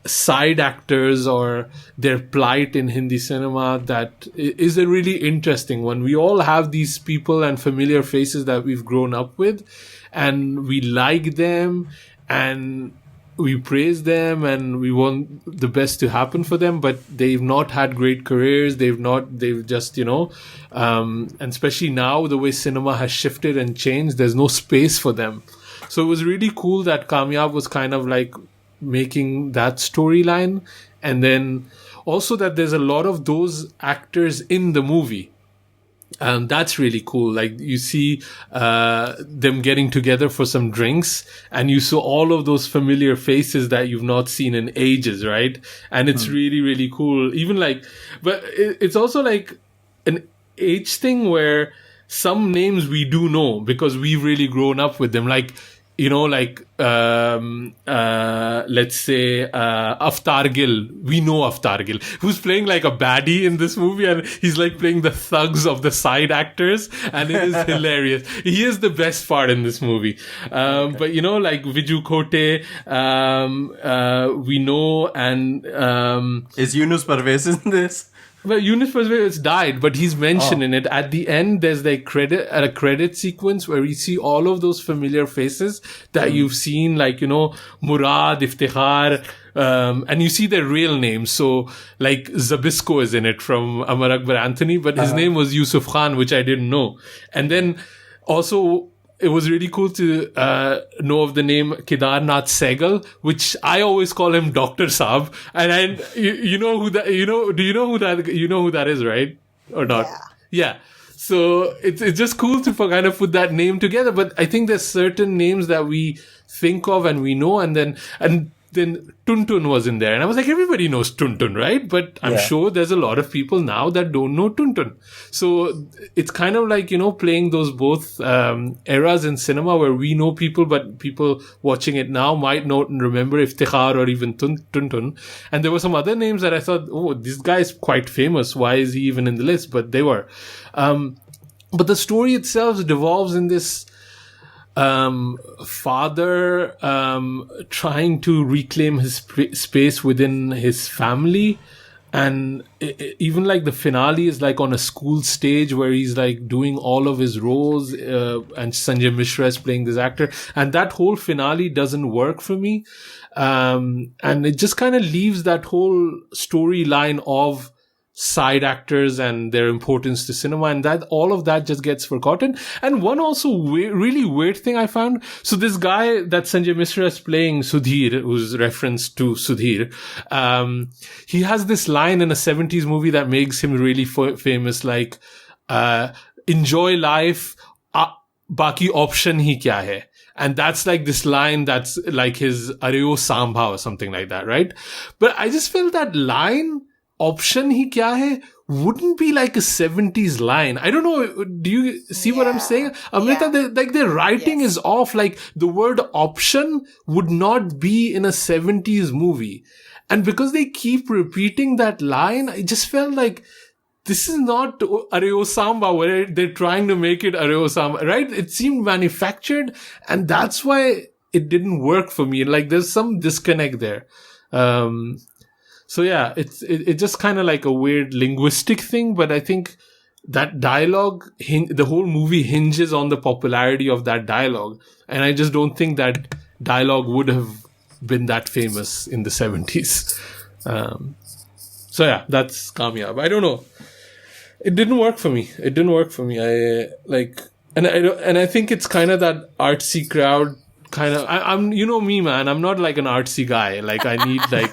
Speaker 1: side actors or their plight in Hindi cinema, that is a really interesting one. We all have these people and familiar faces that we've grown up with, and we like them and we praise them and we want the best to happen for them, but they've not had great careers. They've just, and especially now the way cinema has shifted and changed, there's no space for them. So it was really cool that Kamyaab was kind of like making that storyline, and then also that there's a lot of those actors in the movie, and that's really cool. Like, you see them getting together for some drinks, and you saw all of those familiar faces that you've not seen in ages, right? And it's really, really cool. Even like, but it's also like an age thing where some names we do know because we've really grown up with them. Like, let's say Avtar Gill. We know Avtar Gill, who's playing like a baddie in this movie, and he's like playing the thugs of the side actors, and it is hilarious. He is the best part in this movie. But like Viju Khote, we know, and
Speaker 5: is Yunus Parvez in this?
Speaker 1: Well, Yunus Parvez died, but he's mentioned in it. At the end, there's like a credit sequence where we see all of those familiar faces that you've seen, like, Murad, Iftikhar, and you see their real names. So, like, Zabisco is in it from Amar Akbar Anthony, but his name was Yusuf Khan, which I didn't know. And then also, it was really cool to know of the name Kedarnath Sehgal, which I always call him Dr. Saab. And you know who that, do you know who that is, right? Or not? Yeah. So it's just cool to kind of put that name together. But I think there's certain names that we think of and we know, and then Tuntun was in there. And I was like, everybody knows Tuntun, right? But I'm sure there's a lot of people now that don't know Tuntun. So it's kind of like, playing those both eras in cinema where we know people, but people watching it now might not remember Iftikhar or even Tuntun. And there were some other names that I thought, oh, this guy is quite famous. Why is he even in the list? But they were. But the story itself devolves in this father trying to reclaim his space within his family, and even like the finale is like on a school stage where he's like doing all of his roles, and Sanjay Mishra is playing this actor, and that whole finale doesn't work for me, and it just kind of leaves that whole storyline of side actors and their importance to cinema, and that all of that just gets forgotten. And one also really weird thing I found, so this guy that Sanjay Mishra is playing, Sudhir, who's referenced to Sudhir, he has this line in a 70s movie that makes him really famous, like, enjoy life, baki option hi kya hai. And that's like this line that's like his Areo Sambha or something like that, right? But I just felt that line, option hi kya hai, wouldn't be like a 70s line. I don't know. Do you see what I'm saying? Amrita, their writing is off. Like, the word option would not be in a 70s movie. And because they keep repeating that line, I just felt like this is not Areo Samba where they're trying to make it Areo Samba, right? It seemed manufactured, and that's why it didn't work for me. Like, there's some disconnect there. So yeah, it's just kind of like a weird linguistic thing, but I think that dialogue, the whole movie hinges on the popularity of that dialogue. And I just don't think that dialogue would have been that famous in the 70s. So yeah, that's Kamyaab. I don't know. It didn't work for me. I think it's kind of that artsy crowd kind of, I'm, you know me, man, I'm not like an artsy guy. Like I need like,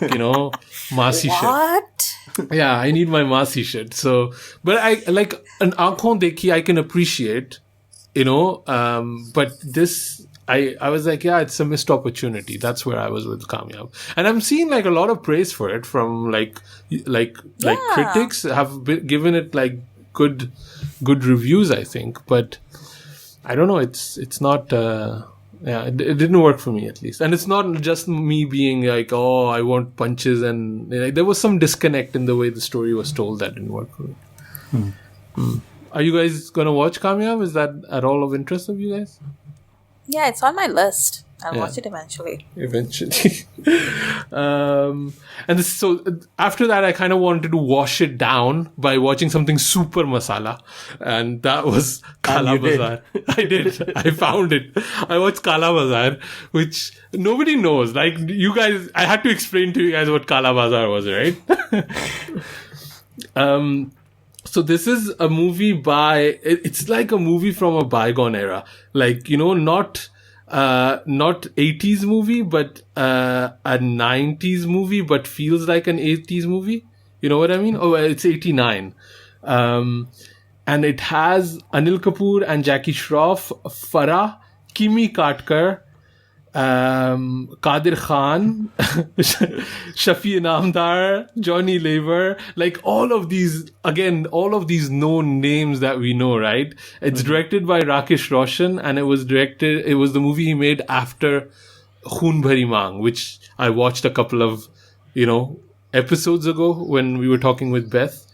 Speaker 1: massy shit.
Speaker 6: What?
Speaker 1: Yeah, I need my massy shit. So, but I like an Aankhon Dekhi I can appreciate, but this, I was like, yeah, it's a missed opportunity. That's where I was with Kamyaab. And I'm seeing like a lot of praise for it from like critics have given it like good reviews, I think. But I don't know, it's not, it didn't work for me at least. And it's not just me being like, oh, I want punches, and there was some disconnect in the way the story was told that didn't work for me. Are you guys gonna watch Kamyaab? Is that at all of interest of you guys?
Speaker 6: Yeah, it's on my list. I'll watch it eventually.
Speaker 1: So after that, I kind of wanted to wash it down by watching something super masala, and that was KAALA BAZAAR. I did. I found it. I watched KAALA BAZAAR, which nobody knows. Like you guys, I had to explain to you guys what KAALA BAZAAR was, right? So this is a movie it's like a movie from a bygone era. Like, not 80s movie, but, a 90s movie, but feels like an 80s movie. You know what I mean? Oh, it's 89. And it has Anil Kapoor and Jackie Shroff, Farah, Kimi Katkar, Kadir Khan, Shafi Namdar, Johnny Lever, like all of these known names that we know, right? It's directed by Rakesh Roshan, and it was the movie he made after Khoon Bhari Maang, which I watched a couple of, episodes ago when we were talking with Beth.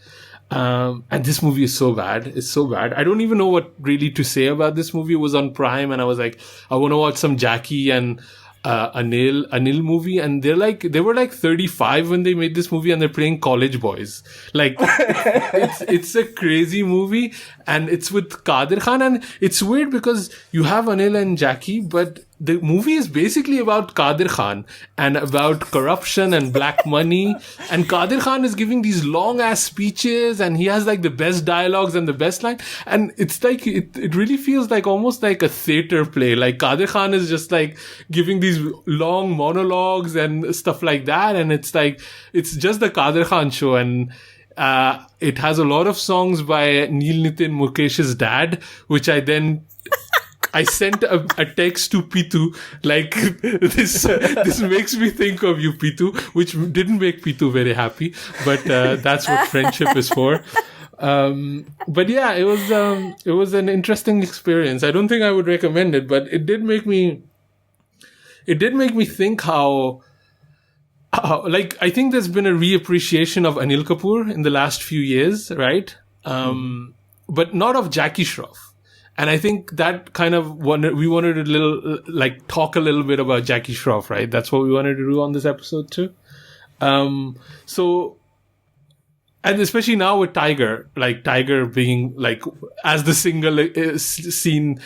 Speaker 1: And this movie is so bad. It's so bad. I don't even know what really to say about this movie. It was on Prime, and I was like, I want to watch some Jackie and Anil movie. And they were like 35 when they made this movie, and they're playing college boys. Like, it's a crazy movie, and it's with Kadir Khan, and it's weird because you have Anil and Jackie, but the movie is basically about Kadir Khan and about corruption and black money. And Kadir Khan is giving these long ass speeches, and he has like the best dialogues and the best line. And it's like, it really feels like almost like a theater play. Like Kadir Khan is just like giving these long monologues and stuff like that. And it's like, it's just the Kadir Khan show. And it has a lot of songs by Neil Nitin Mukesh's dad, which I sent a text to Pitu, like, this makes me think of you, Pitu, which didn't make Pitu very happy, but that's what friendship is for. But yeah, it was an interesting experience. I don't think I would recommend it, but it did make me think how like, I think there's been a reappreciation of Anil Kapoor in the last few years, right? But not of Jackie Shroff. And I think that kind of we wanted talk a little bit about Jackie Shroff, right? That's what we wanted to do on this episode too. So, and especially now with Tiger being like, as the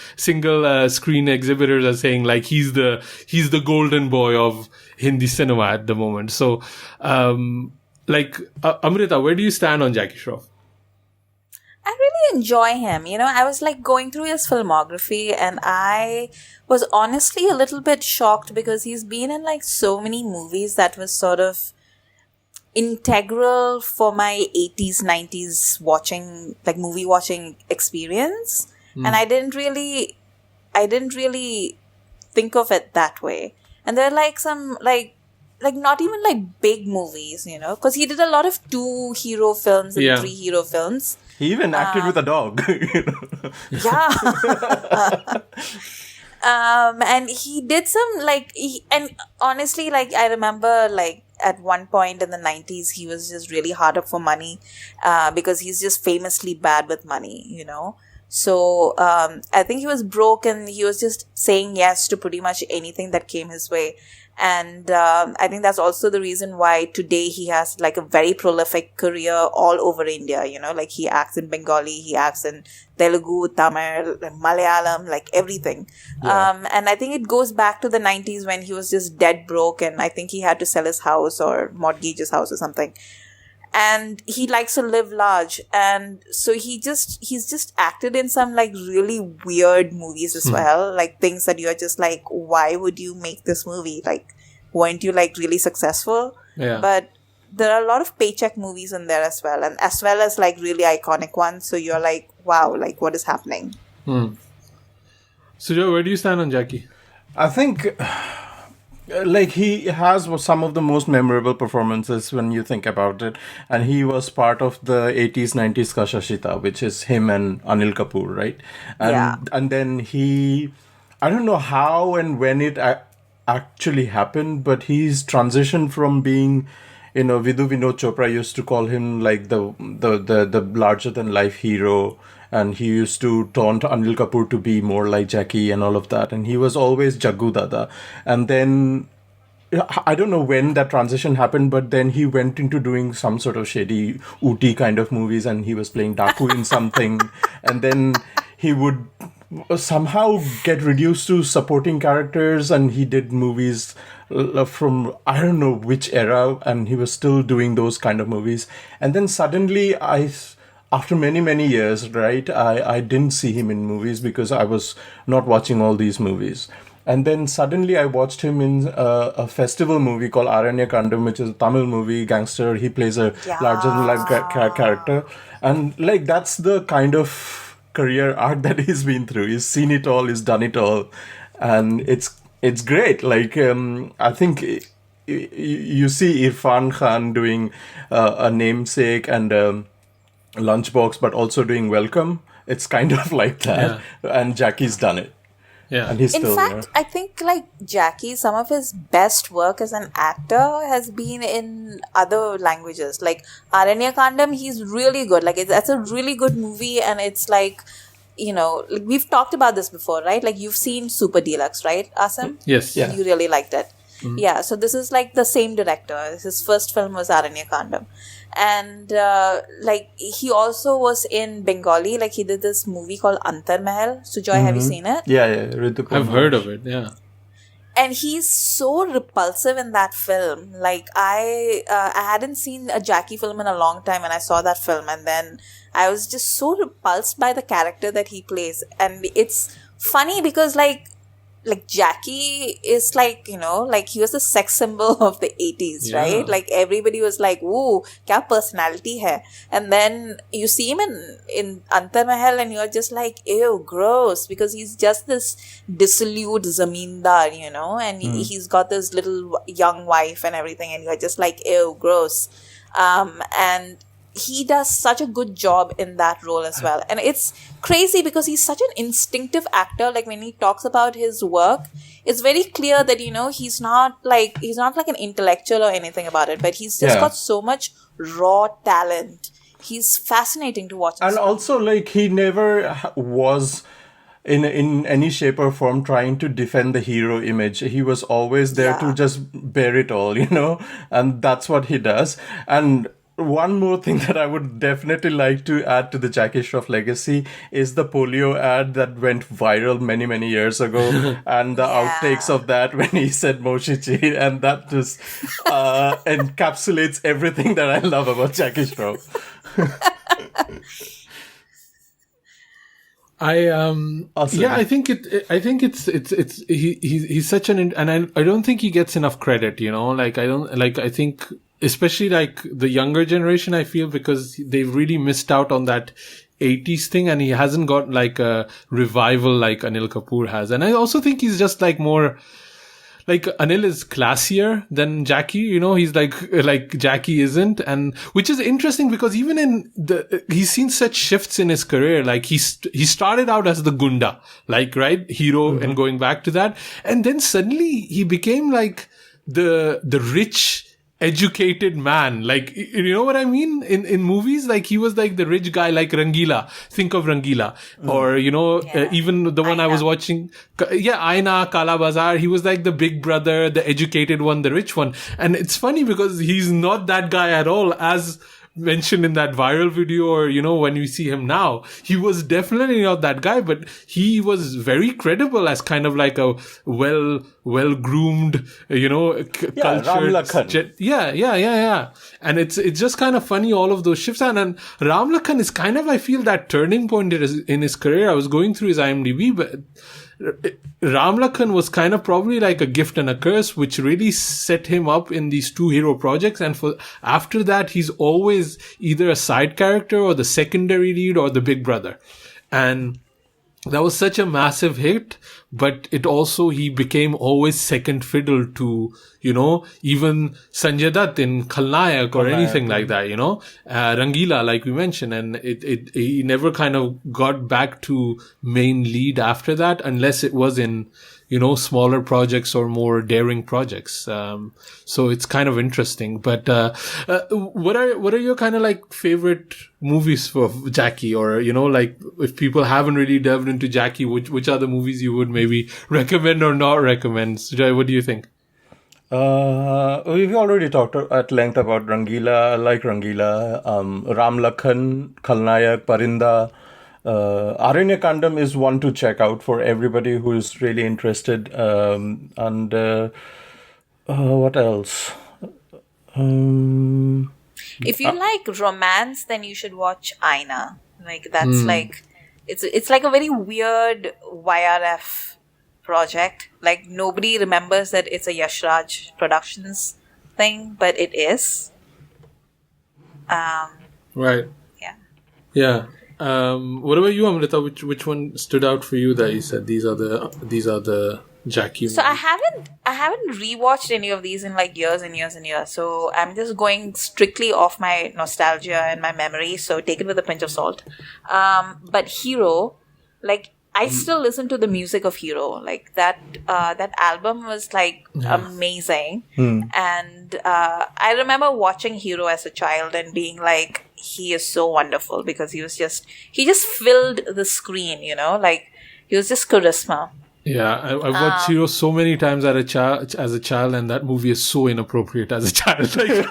Speaker 1: single screen exhibitors are saying, like, he's the golden boy of Hindi cinema at the moment. So, Amrita, where do you stand on Jackie Shroff?
Speaker 6: I really enjoy him. I was like going through his filmography, and I was honestly a little bit shocked because he's been in like so many movies that was sort of integral for my 80s, 90s movie watching experience. And I didn't really think of it that way. And there are like some like not even like big movies, because he did a lot of 2 hero films and 3 hero films.
Speaker 5: He even acted with a dog.
Speaker 6: Yeah. And he did some and honestly, like, I remember like at one point in the 90s, he was just really hard up for money, because he's just famously bad with money, So, I think he was broke, and he was just saying yes to pretty much anything that came his way. And I think that's also the reason why today he has like a very prolific career all over India, like he acts in Bengali, he acts in Telugu, Tamil, Malayalam, like everything.
Speaker 5: Yeah.
Speaker 6: And I think it goes back to the 90s when he was just dead broke, and I think he had to sell his house or mortgage his house or something. and he likes to live large, and so he's just acted in some like really weird movies as well, like things that you're just like, why would you make this movie? Like, weren't you like really successful? But there are a lot of paycheck movies in there as well, and as well as like really iconic ones, so you're like, wow, like what is happening?
Speaker 1: Sujoy, where do you stand on Jackie?
Speaker 5: I think like he has some of the most memorable performances when you think about it, and he was part of the 80s 90s Kashashita, which is him and Anil Kapoor, right? And then he, I don't know how and when it actually happened, but he's transitioned from being, you know, Vidhu Vinod Chopra used to call him like the larger than life hero, and he used to taunt Anil Kapoor to be more like Jackie and all of that, and he was always Jaggu Dada. And then I don't know when that transition happened, but then he went into doing some sort of shady Ooty kind of movies, and he was playing Daku in something, and then he would somehow get reduced to supporting characters, and he did movies from I don't know which era, and he was still doing those kind of movies. And then suddenly after many years, right, I didn't see him in movies because I was not watching all these movies. And then suddenly I watched him in a festival movie called Aranya Kandam, which is a Tamil movie, gangster. He plays a larger-than-life character. And like that's the kind of career arc that he's been through. He's seen it all, he's done it all. And it's great. Like, I think you see Irfan Khan doing a Namesake and Lunchbox, but also doing Welcome. It's kind of like that. And Jackie's done it. And he's
Speaker 6: in
Speaker 5: still
Speaker 6: fact, I think like Jackie, some of his best work as an actor has been in other languages. Like Aranya Kandam, he's really good. Like that's a really good movie, and it's like, you know, like we've talked about this before, right? Like you've seen Super Deluxe, right, Asim?
Speaker 1: Yes.
Speaker 6: Yeah. You really liked it. Yeah, so this is like the same director. His first film was Aranya Kandam. And like he also was in Bengali. Like he did this movie called Antar Mahal. Sujoy, have you seen it?
Speaker 5: Yeah.
Speaker 1: I've heard of it, yeah.
Speaker 6: And he's so repulsive in that film. Like I hadn't seen a Jackie film in a long time, and I saw that film, and then I was just so repulsed by the character that he plays. And it's funny because like Jackie is like, you know, like he was the sex symbol of the 80s, right? Like everybody was like, ooh, kya personality hai. And then you see him in Antar Mahal and you're just like, ew, gross, because he's just this dissolute zamindar, you know, and he's got this little young wife and everything, and you're just like, ew, gross. And he does such a good job in that role as well. And it's crazy because he's such an instinctive actor. Like when he talks about his work, it's very clear that, you know, he's not like an intellectual or anything about it, but he's just got so much raw talent. He's fascinating to watch.
Speaker 5: And also like he never was in any shape or form trying to defend the hero image. He was always there to just bear it all, you know, and that's what he does. And one more thing that I would definitely like to add to the Jackie Shroff legacy is the polio ad that went viral many years ago, and the outtakes of that when he said Moshichi, and that just encapsulates everything that I love about Jackie Shroff.
Speaker 1: I think he's such an, and I don't think he gets enough credit, you know, I think especially like the younger generation, I feel, because they've really missed out on that 80s thing, and he hasn't got like a revival like Anil Kapoor has. And I also think he's just like more, like Anil is classier than Jackie, you know, he's like Jackie isn't, and which is interesting because even in he's seen such shifts in his career. Like he started out as the Gunda, like, right, hero, and going back to that, and then suddenly he became like the rich, educated man, like, you know what I mean? In movies, like he was like the rich guy, like Rangila. Think of Rangila, or you know, even the one I was watching, Aina, KAALA BAZAAR. He was like the big brother, the educated one, the rich one. And it's funny because he's not that guy at all, as mentioned in that viral video, or, when we see him now, he was definitely not that guy, but he was very credible as kind of like a well-groomed, cultured.
Speaker 5: Ram Lakhan.
Speaker 1: Yeah. And it's just kind of funny, all of those shifts. And Ram Lakhan is kind of, I feel, that turning point in his career. I was going through his IMDb, but Ram Lakhan was kind of probably like a gift and a curse, which really set him up in these two hero projects. And after that, he's always either a side character or the secondary lead or the big brother. And that was such a massive hit, but he became always second fiddle to, even Sanjay Dutt in Khalnayak or anything like that, Rangila, like we mentioned, and he never kind of got back to main lead after that, unless it was in, smaller projects or more daring projects. So it's kind of interesting. But what are your kind of like favorite movies for Jackie, or like if people haven't really delved into Jackie, which are the movies you would maybe recommend or not recommend? Sujoy, what do you think?
Speaker 5: We've already talked at length about Rangila. I like Rangila. Ram Lakhan, Khalnayak, Parinda. Aranyakandam is one to check out for everybody who is really interested. And what else?
Speaker 6: If you like romance, then you should watch Aina. Like that's like it's like a very weird YRF project. Like nobody remembers that it's a Yash Raj Productions thing, but it is.
Speaker 1: Right. Yeah. What about you, Amrita? Which one stood out for you that you said these are the Jackie movies?
Speaker 6: So I haven't rewatched any of these in like years and years and years. So I'm just going strictly off my nostalgia and my memory. So take it with a pinch of salt. But Hero, like I still listen to the music of Hero. Like that album was like amazing. And I remember watching Hero as a child and being like, he is so wonderful, because he just filled the screen, like he was just charisma.
Speaker 1: Yeah, I watched Hero so many times as a child, and that movie is so inappropriate as a child. Like,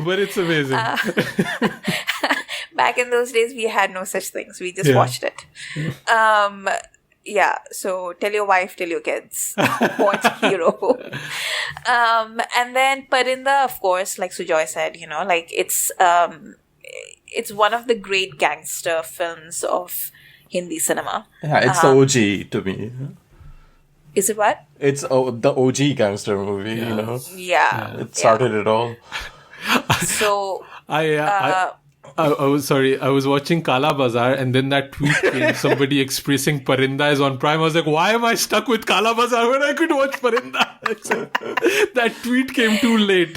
Speaker 1: but it's amazing.
Speaker 6: Back in those days, we had no such things. We just watched it. So tell your wife, tell your kids, watch Hero. And then Parinda, of course, like Sujoy said, like it's one of the great gangster films of Hindi cinema.
Speaker 5: Yeah, it's the OG to me.
Speaker 6: Is it what?
Speaker 5: It's the OG gangster movie,
Speaker 6: Yeah.
Speaker 5: It started it all.
Speaker 6: So
Speaker 1: I was watching Kaala Bazaar, and then that tweet came, somebody expressing Parinda is on Prime. I was like, why am I stuck with Kaala Bazaar when I could watch Parinda? That tweet came too late.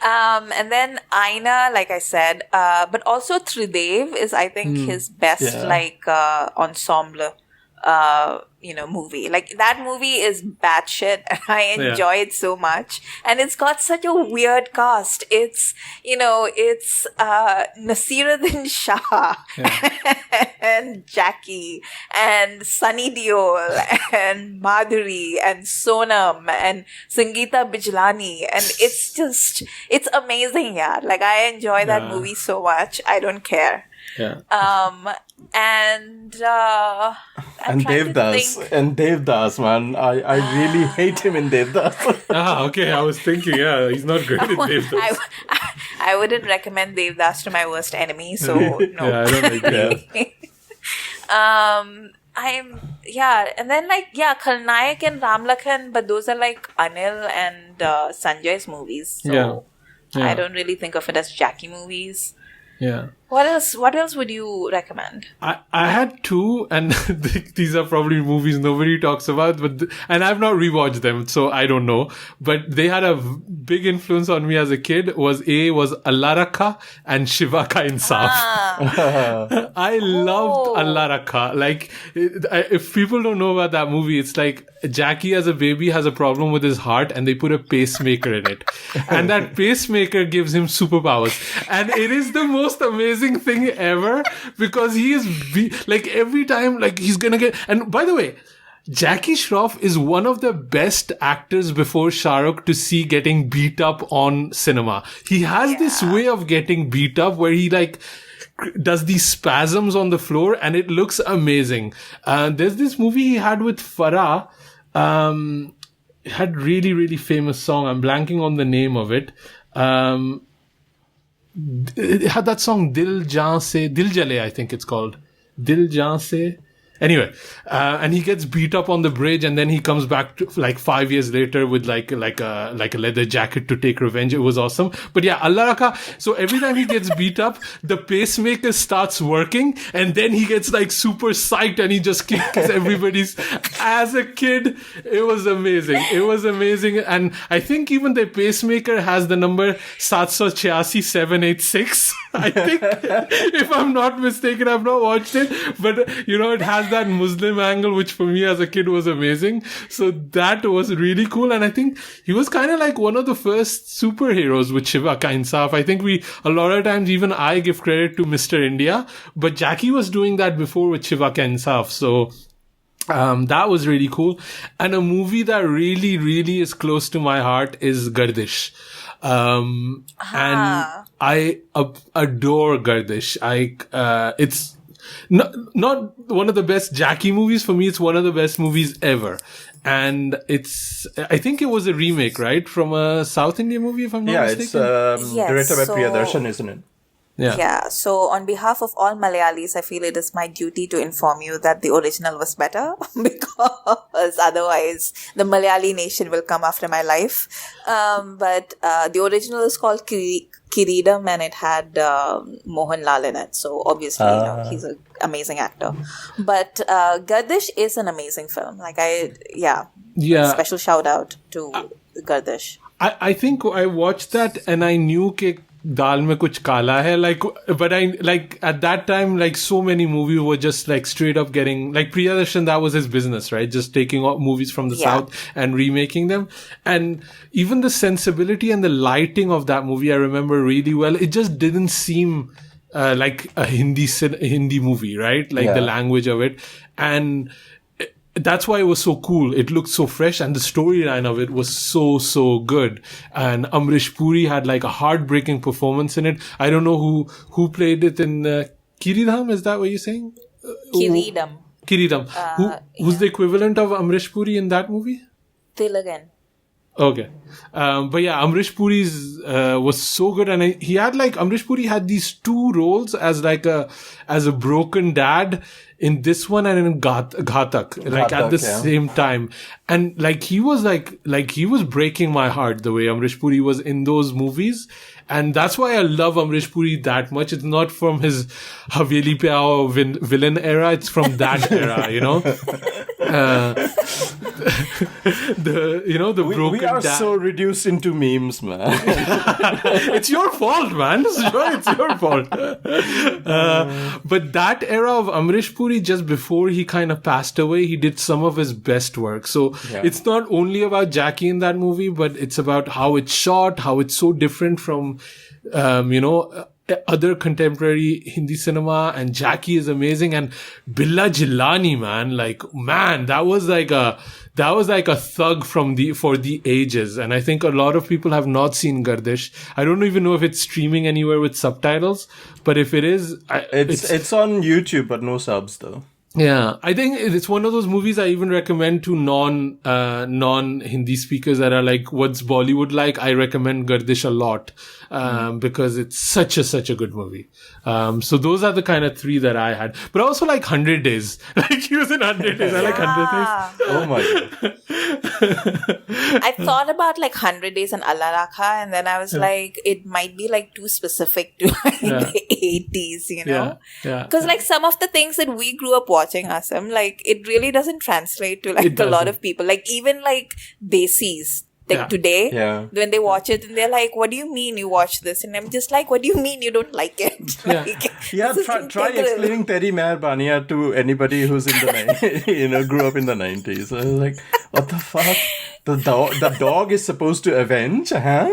Speaker 6: And then Aina, like I said, but also Tridev is, I think, his best ensemble movie. Like that movie is batshit, and I enjoy it so much. And it's got such a weird cast. It's Nasiruddin Shah and Jackie and Sunny Deol and Madhuri and Sonam and Sangeeta Bijlani, and it's amazing. Like I enjoy that movie so much. I don't care.
Speaker 1: Yeah.
Speaker 6: And
Speaker 5: Devdas, man. I really hate him in Devdas.
Speaker 1: Okay. I was thinking, he's not great in Devdas.
Speaker 6: I wouldn't recommend Devdas to my worst enemy, so no.
Speaker 1: I don't like that.
Speaker 6: And then Khalnayak and Ram Lakhan, but those are like Anil and Sanjay's movies. So I don't really think of it as Jackie movies.
Speaker 1: Yeah.
Speaker 6: What else would you recommend?
Speaker 1: I had two, and these are probably movies nobody talks about, and I've not rewatched them, so I don't know. But they had a big influence on me as a kid. Was Allah Rakha and Shiva Ka Insaf. I loved Allah Rakha. Like, if people don't know about that movie, it's like Jackie as a baby has a problem with his heart, and they put a pacemaker in it, and that pacemaker gives him superpowers, and it is the most amazing thing ever, because he is like every time, like he's gonna get. And by the way, Jackie Shroff is one of the best actors before Shah Rukh to see getting beat up on cinema. He has this way of getting beat up where he like does these spasms on the floor and it looks amazing. There's this movie he had with Farah. It had really, really famous song. I'm blanking on the name of it. It had that song Dil Jale, I think it's called. Dil Jaan Se. Anyway, and he gets beat up on the bridge, and then he comes back to, like 5 years later with like a leather jacket to take revenge. It was awesome. But yeah, Allah Raka. So every time he gets beat up, the pacemaker starts working, and then he gets like super psyched, and he just kicks everybody's. As a kid, it was amazing. It was amazing, and I think even the pacemaker has the number 786. I think, if I'm not mistaken, I've not watched it, but it has that Muslim angle, which for me as a kid was amazing. So that was really cool. And I think he was kind of like one of the first superheroes with Shiva Ka Insaf. I think a lot of times, even I give credit to Mr. India, but Jackie was doing that before with Shiva Ka Insaf. So, that was really cool. And a movie that really, really is close to my heart is Gardish. And I adore Gardish. It's not one of the best Jackie movies. For me, it's one of the best movies ever. And I think it was a remake, right? From a South Indian movie, if I'm not mistaken.
Speaker 5: It's directed by Priyadarshan, isn't it?
Speaker 6: Yeah. So on behalf of all Malayalis, I feel it is my duty to inform you that the original was better because otherwise the Malayali nation will come after my life. But the original is called Kiridam and it had Mohanlal in it. So obviously, he's an amazing actor. But Gardish is an amazing film. Special shout out to Gardish.
Speaker 1: I think I watched that and I knew that Dal mein kuch kala hai, but I at that time, so many movies were just straight up getting, Priyadarshan, that was his business, right? Just taking movies from the South and remaking them. And even the sensibility and the lighting of that movie, I remember really well. It just didn't seem like a Hindi movie, right? The language of it. And that's why it was so cool. It looked so fresh and the storyline of it was so, so good. And Amrish Puri had a heartbreaking performance in it. I don't know who played it in Kiridam. Is that what you're saying?
Speaker 6: Kiridam.
Speaker 1: Who's the equivalent of Amrish Puri in that movie?
Speaker 6: Tilagan.
Speaker 1: Okay. But yeah, Amrish Puri's was so good. And he had Amrish Puri had these two roles as a broken dad in this one and in Ghatak, at the same time. And he was he was breaking my heart the way Amrish Puri was in those movies. And that's why I love Amrish Puri that much. It's not from his Haveli Pe Aao villain era. It's from that era, the broken
Speaker 5: we are
Speaker 1: dad.
Speaker 5: so reduced into memes, man.
Speaker 1: It's your fault, man. It's your fault. But that era of Amrish Puri, just before he kind of passed away, he did some of his best work. So it's not only about Jackie in that movie, but it's about how it's shot, how it's so different from, other contemporary Hindi cinema. And Jackie is amazing. And Billa Jillani, man, that was like a thug for the ages. And I think a lot of people have not seen Gardish. I don't even know if it's streaming anywhere with subtitles, but if it is,
Speaker 5: it's on YouTube, but no subs though.
Speaker 1: Yeah, I think it's one of those movies I even recommend to non-Hindi speakers that are what's Bollywood like? I recommend Gardish a lot, because it's such a good movie. So those are the kind of three that I had. But I also 100 Days. He was in 100 Days. I like 100 Days.
Speaker 5: Oh my God.
Speaker 6: I thought about 100 Days and Allah Rakha, and then I was it might be too specific to the 80s,
Speaker 1: Yeah.
Speaker 6: Because some of the things that we grew up watching, Asim, it really doesn't translate to a lot of people. Even Desis. Today, when they watch it and they're like, what do you mean you watch this? And I'm just what do you mean you don't like it?
Speaker 5: Try explaining Teri Meharbaniya to anybody who's in the grew up in the 90s. I was what the fuck? The dog is supposed to avenge, huh?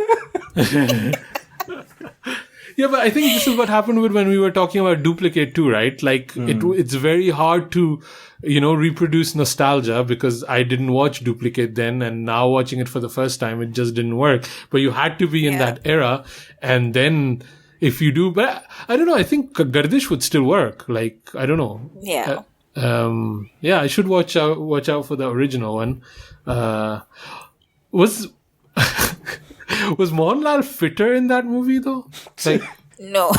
Speaker 1: Yeah, but I think this is what happened with when we were talking about Duplicate too, right? Like it's very hard to, reproduce nostalgia because I didn't watch Duplicate then, and now watching it for the first time, it just didn't work. But you had to be in that era, and then if you do, but I don't know. I think Gardish would still work. Like I don't know.
Speaker 6: Yeah.
Speaker 1: I should watch out for the original one. Was Mohanlal fitter in that movie though? Like,
Speaker 6: No.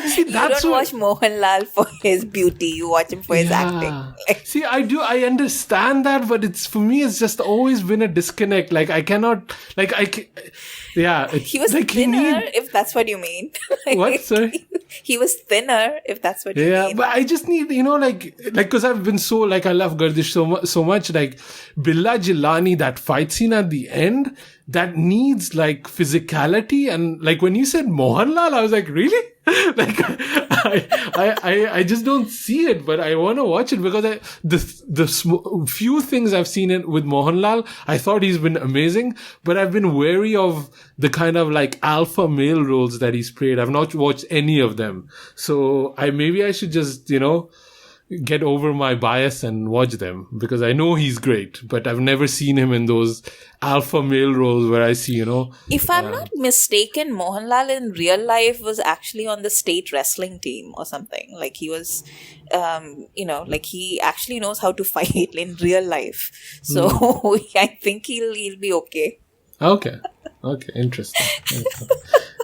Speaker 1: see,
Speaker 6: You don't watch Mohanlal for his beauty. You watch him for his acting.
Speaker 1: See, I understand that, but for me, it's just always been a disconnect. Like, I cannot,
Speaker 6: He was thinner, if that's what you mean.
Speaker 1: What? Sorry?
Speaker 6: He was thinner, if that's what you mean.
Speaker 1: Yeah, but I just need, because I've been so, I love Gardish so much, Billa Jilani, that fight scene at the end, that needs, physicality. And, when you said Mohanlal, I was like, really? I just don't see it, but I want to watch it because the few things I've seen it with Mohanlal, I thought he's been amazing, but I've been wary of the kind of alpha male roles that he's played. I've not watched any of them. So maybe I should just, get over my bias and watch them because I know he's great, but I've never seen him in those alpha male roles where I see,
Speaker 6: If I'm not mistaken, Mohanlal in real life was actually on the state wrestling team or something. He was, he actually knows how to fight in real life. So I think he'll be okay.
Speaker 1: Okay. Interesting.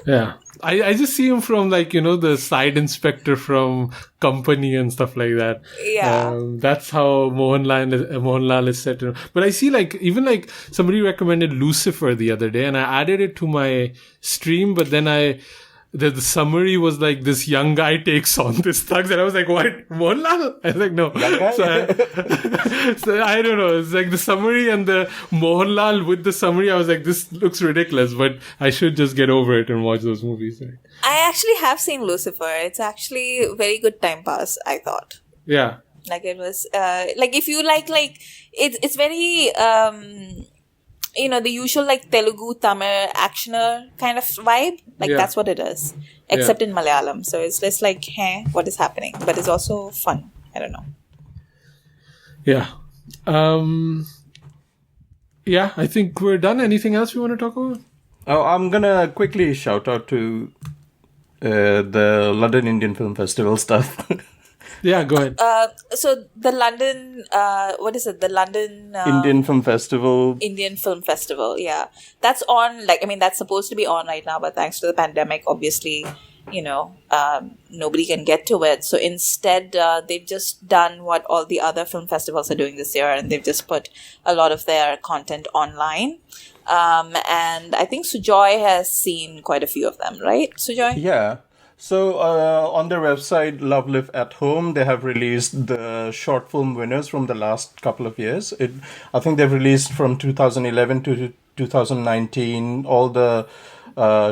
Speaker 1: Yeah. I just see him from the side inspector from Company and stuff like that.
Speaker 6: Yeah.
Speaker 1: That's how Mohanlal is set. But I see even somebody recommended Lucifer the other day and I added it to my stream, but then the summary was this young guy takes on this thugs and I was like, what? Mohanlal? I was like, no. So I don't know. It's the summary and the Mohanlal with the summary. I was like, this looks ridiculous, but I should just get over it and watch those movies. Right?
Speaker 6: I actually have seen Lucifer. It's actually a very good time pass, I thought.
Speaker 1: Yeah.
Speaker 6: It was, if you it's very, the usual Telugu, Tamil actioner kind of vibe. That's what it is. Except in Malayalam. So it's just hey, what is happening? But it's also fun. I don't know.
Speaker 1: Yeah. I think we're done. Anything else we want to talk about?
Speaker 5: Oh, I'm gonna quickly shout out to the London Indian Film Festival stuff.
Speaker 1: Yeah, go ahead.
Speaker 6: So the London, what is it? The London
Speaker 5: Indian Film Festival.
Speaker 6: Indian Film Festival, yeah. That's on, that's supposed to be on right now, but thanks to the pandemic, obviously, nobody can get to it. So instead, they've just done what all the other film festivals are doing this year, and they've just put a lot of their content online. And I think Sujoy has seen quite a few of them, right, Sujoy?
Speaker 5: Yeah. So on their website, Love Live at Home, they have released the short film winners from the last couple of years. I think they've released from 2011 to 2019. All the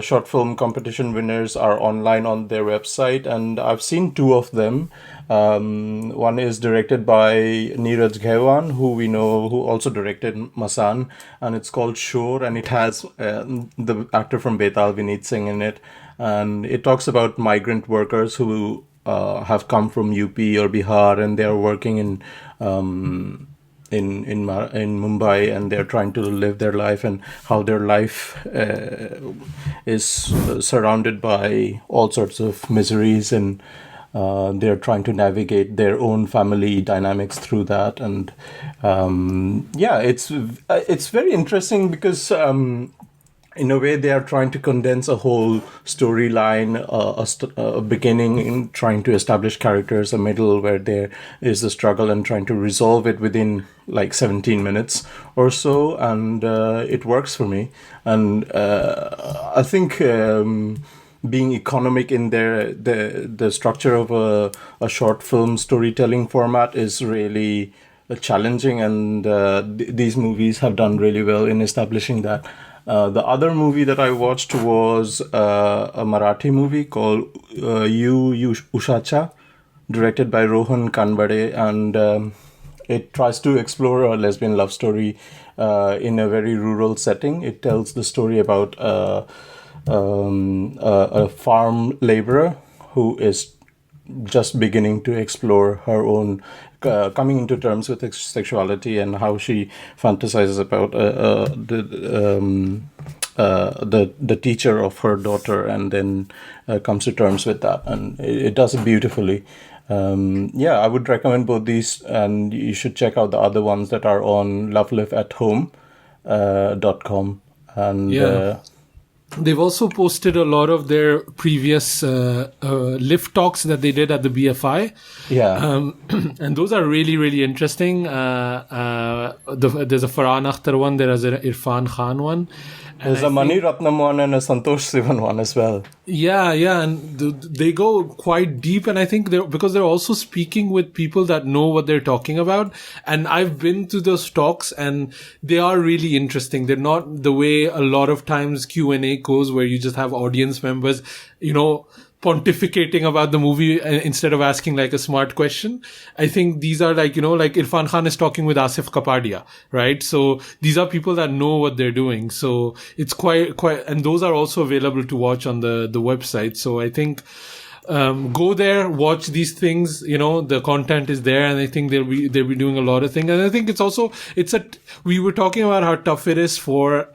Speaker 5: short film competition winners are online on their website, and I've seen two of them. One is directed by Neeraj Ghaiwan, who we know, who also directed Masan, and it's called Shore, and it has the actor from Betaal, Vineet Singh, in it. And it talks about migrant workers who have come from UP or Bihar, and they are working in Mumbai, and they're trying to live their life, and how their life is surrounded by all sorts of miseries, and they're trying to navigate their own family dynamics through that. And it's very interesting because in a way, they are trying to condense a whole storyline, a beginning in trying to establish characters, a middle where there is the struggle, and trying to resolve it within 17 minutes or so. And it works for me. And I think being economic in the structure of a short film storytelling format is really challenging. And these movies have done really well in establishing that. The other movie that I watched was a Marathi movie called You Ushacha, directed by Rohan Kanbade, and it tries to explore a lesbian love story in a very rural setting. It tells the story about a farm laborer who is just beginning to explore her own, coming into terms with sexuality and how she fantasizes about the teacher of her daughter, and then comes to terms with that, and it does it beautifully. I would recommend both these, and you should check out the other ones that are on lovelifeathome.com. And
Speaker 1: they've also posted a lot of their previous lift talks that they did at the BFI. And those are really, really interesting. There's a Farhan Akhtar one, there's an Irfan Khan one.
Speaker 5: There's a Mani Ratnam one and a Santosh Sivan one as well.
Speaker 1: And they go quite deep, and I think because they're also speaking with people that know what they're talking about. And I've been to those talks, and they are really interesting. They're not the way a lot of times Q&A goes, where you just have audience members, pontificating about the movie instead of asking like a smart question. I think these are like Irfan Khan is talking with Asif Kapadia, right? So these are people that know what they're doing. So it's quite, and those are also available to watch on the website. So I think, go there, watch these things, the content is there, and I think they'll be doing a lot of things. And I think we were talking about how tough it is for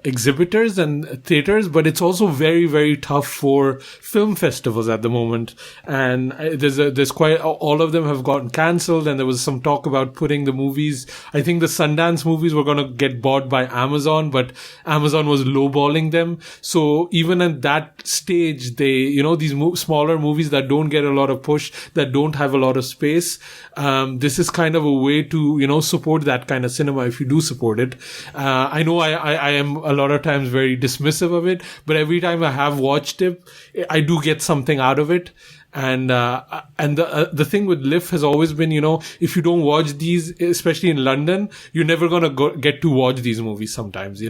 Speaker 1: exhibitors and theaters, but it's also very, very tough for film festivals at the moment. And there's quite, all of them have gotten cancelled, and there was some talk about putting the movies, I think the Sundance movies were going to get bought by Amazon, but Amazon was lowballing them. So even at that stage, they, these smaller movies that don't get a lot of push, that don't have a lot of space, this is kind of a way to, support that kind of cinema if you do support it. I know I am a lot of times very dismissive of it, but every time I have watched it, I do get something out of it. And the thing with LIF has always been, if you don't watch these, especially in London, you're never going to get to watch these movies sometimes,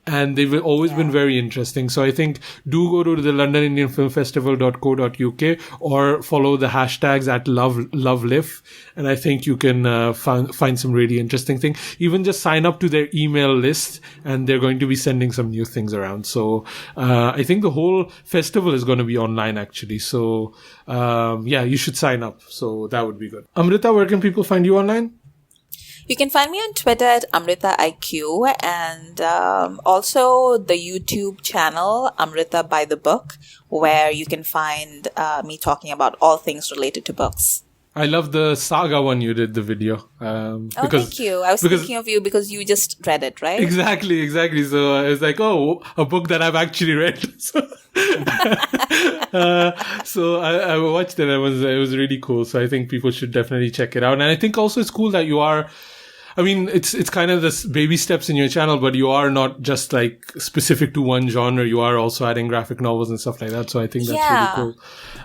Speaker 1: and they've always been very interesting. So I think do go to the London Indian Film Festival.co.uk or follow the hashtags at love LIF. And I think you can find some really interesting things. Even just sign up to their email list, and they're going to be sending some new things around. So I think the whole festival is going to be online actually. So you should sign up. So that would be good. Amrita, where can people find you online?
Speaker 6: You can find me on Twitter at AmritaIQ, and also the YouTube channel Amrita by the Book, where you can find me talking about all things related to books.
Speaker 1: I love the saga one you did, the video.
Speaker 6: Thank you. I was thinking of you because you just read it, right?
Speaker 1: Exactly. So I was like, a book that I've actually read. So I watched it. It was really cool. So I think people should definitely check it out. And I think also it's cool that you are, it's kind of this baby steps in your channel, but you are not just like specific to one genre. You are also adding graphic novels and stuff like that. So I think that's really cool.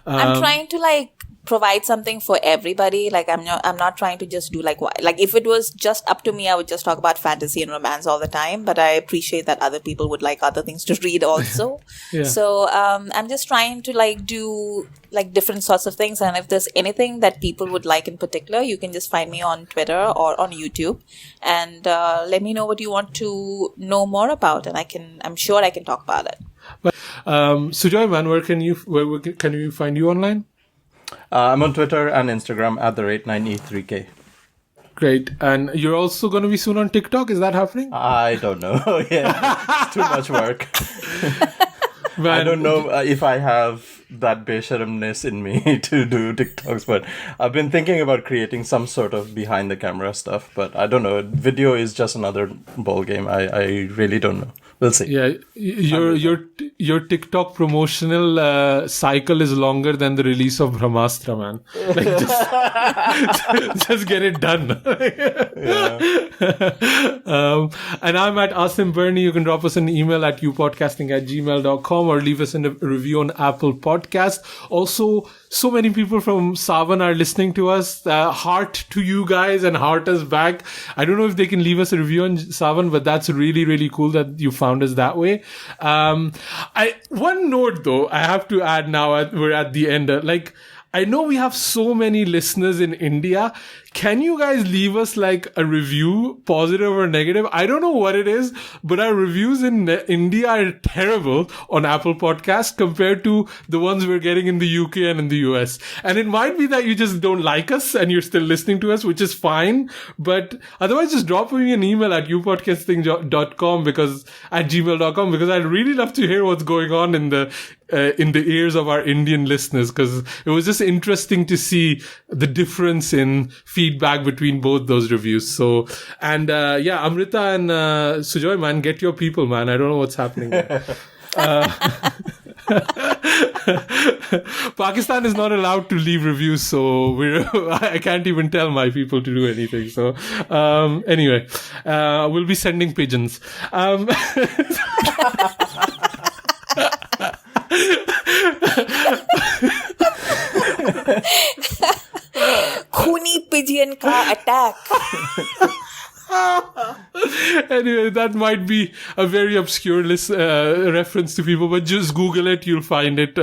Speaker 6: I'm trying to provide something for everybody. I'm not trying to just do if it was just up to me, I would just talk about fantasy and romance all the time, but I appreciate that other people would like other things to read also. So I'm just trying to do different sorts of things, and if there's anything that people would like in particular, you can just find me on Twitter or on YouTube, and let me know what you want to know more about, and I'm sure I can talk about it.
Speaker 1: But Sujoy, man, where can you find you online?
Speaker 5: I'm on Twitter and Instagram at @9e3k.
Speaker 1: Great. And you're also going to be soon on TikTok? Is that happening?
Speaker 5: I don't know. It's too much work. I don't know if I have that besharamness in me to do TikToks, but I've been thinking about creating some sort of behind the camera stuff, but I don't know. Video is just another ball game. I really don't know. We'll see.
Speaker 1: Yeah, your TikTok promotional cycle is longer than the release of Brahmastra, man. Just get it done. And I'm at Asim Bernie. You can drop us an email at youpodcasting@gmail.com or leave us a review on Apple Podcast. Also, so many people from Savan are listening to us. Heart to you guys and heart us back. I don't know if they can leave us a review on Savan, but that's really, really cool that you found us that way. One note though, I have to add now, we're at the end. I I know we have so many listeners in India. Can you guys leave us like a review, positive or negative? I don't know what it is, but our reviews in India are terrible on Apple Podcasts compared to the ones we're getting in the UK and in the US. And it might be that you just don't like us and you're still listening to us, which is fine. But otherwise, just drop me an email at youpodcasting.com at gmail.com, because I'd really love to hear what's going on in the ears of our Indian listeners, because it was just interesting to see the difference in feedback between both those reviews. So, and Amrita and Sujoy, man, get your people, man. I don't know what's happening there. Pakistan is not allowed to leave reviews, so I can't even tell my people to do anything. So anyway, we'll be sending pigeons.
Speaker 6: Khuni pigeon ka attack.
Speaker 1: Anyway, that might be a very obscure reference to people, but just Google it, you'll find it.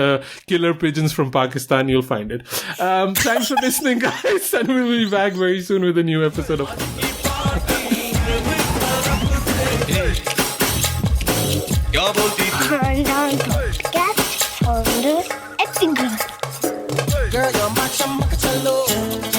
Speaker 1: Killer pigeons from Pakistan, you'll find it. Thanks for listening, guys, and we'll be back very soon with a new episode of
Speaker 7: Khandaan Podcast on the acting. Girl, you're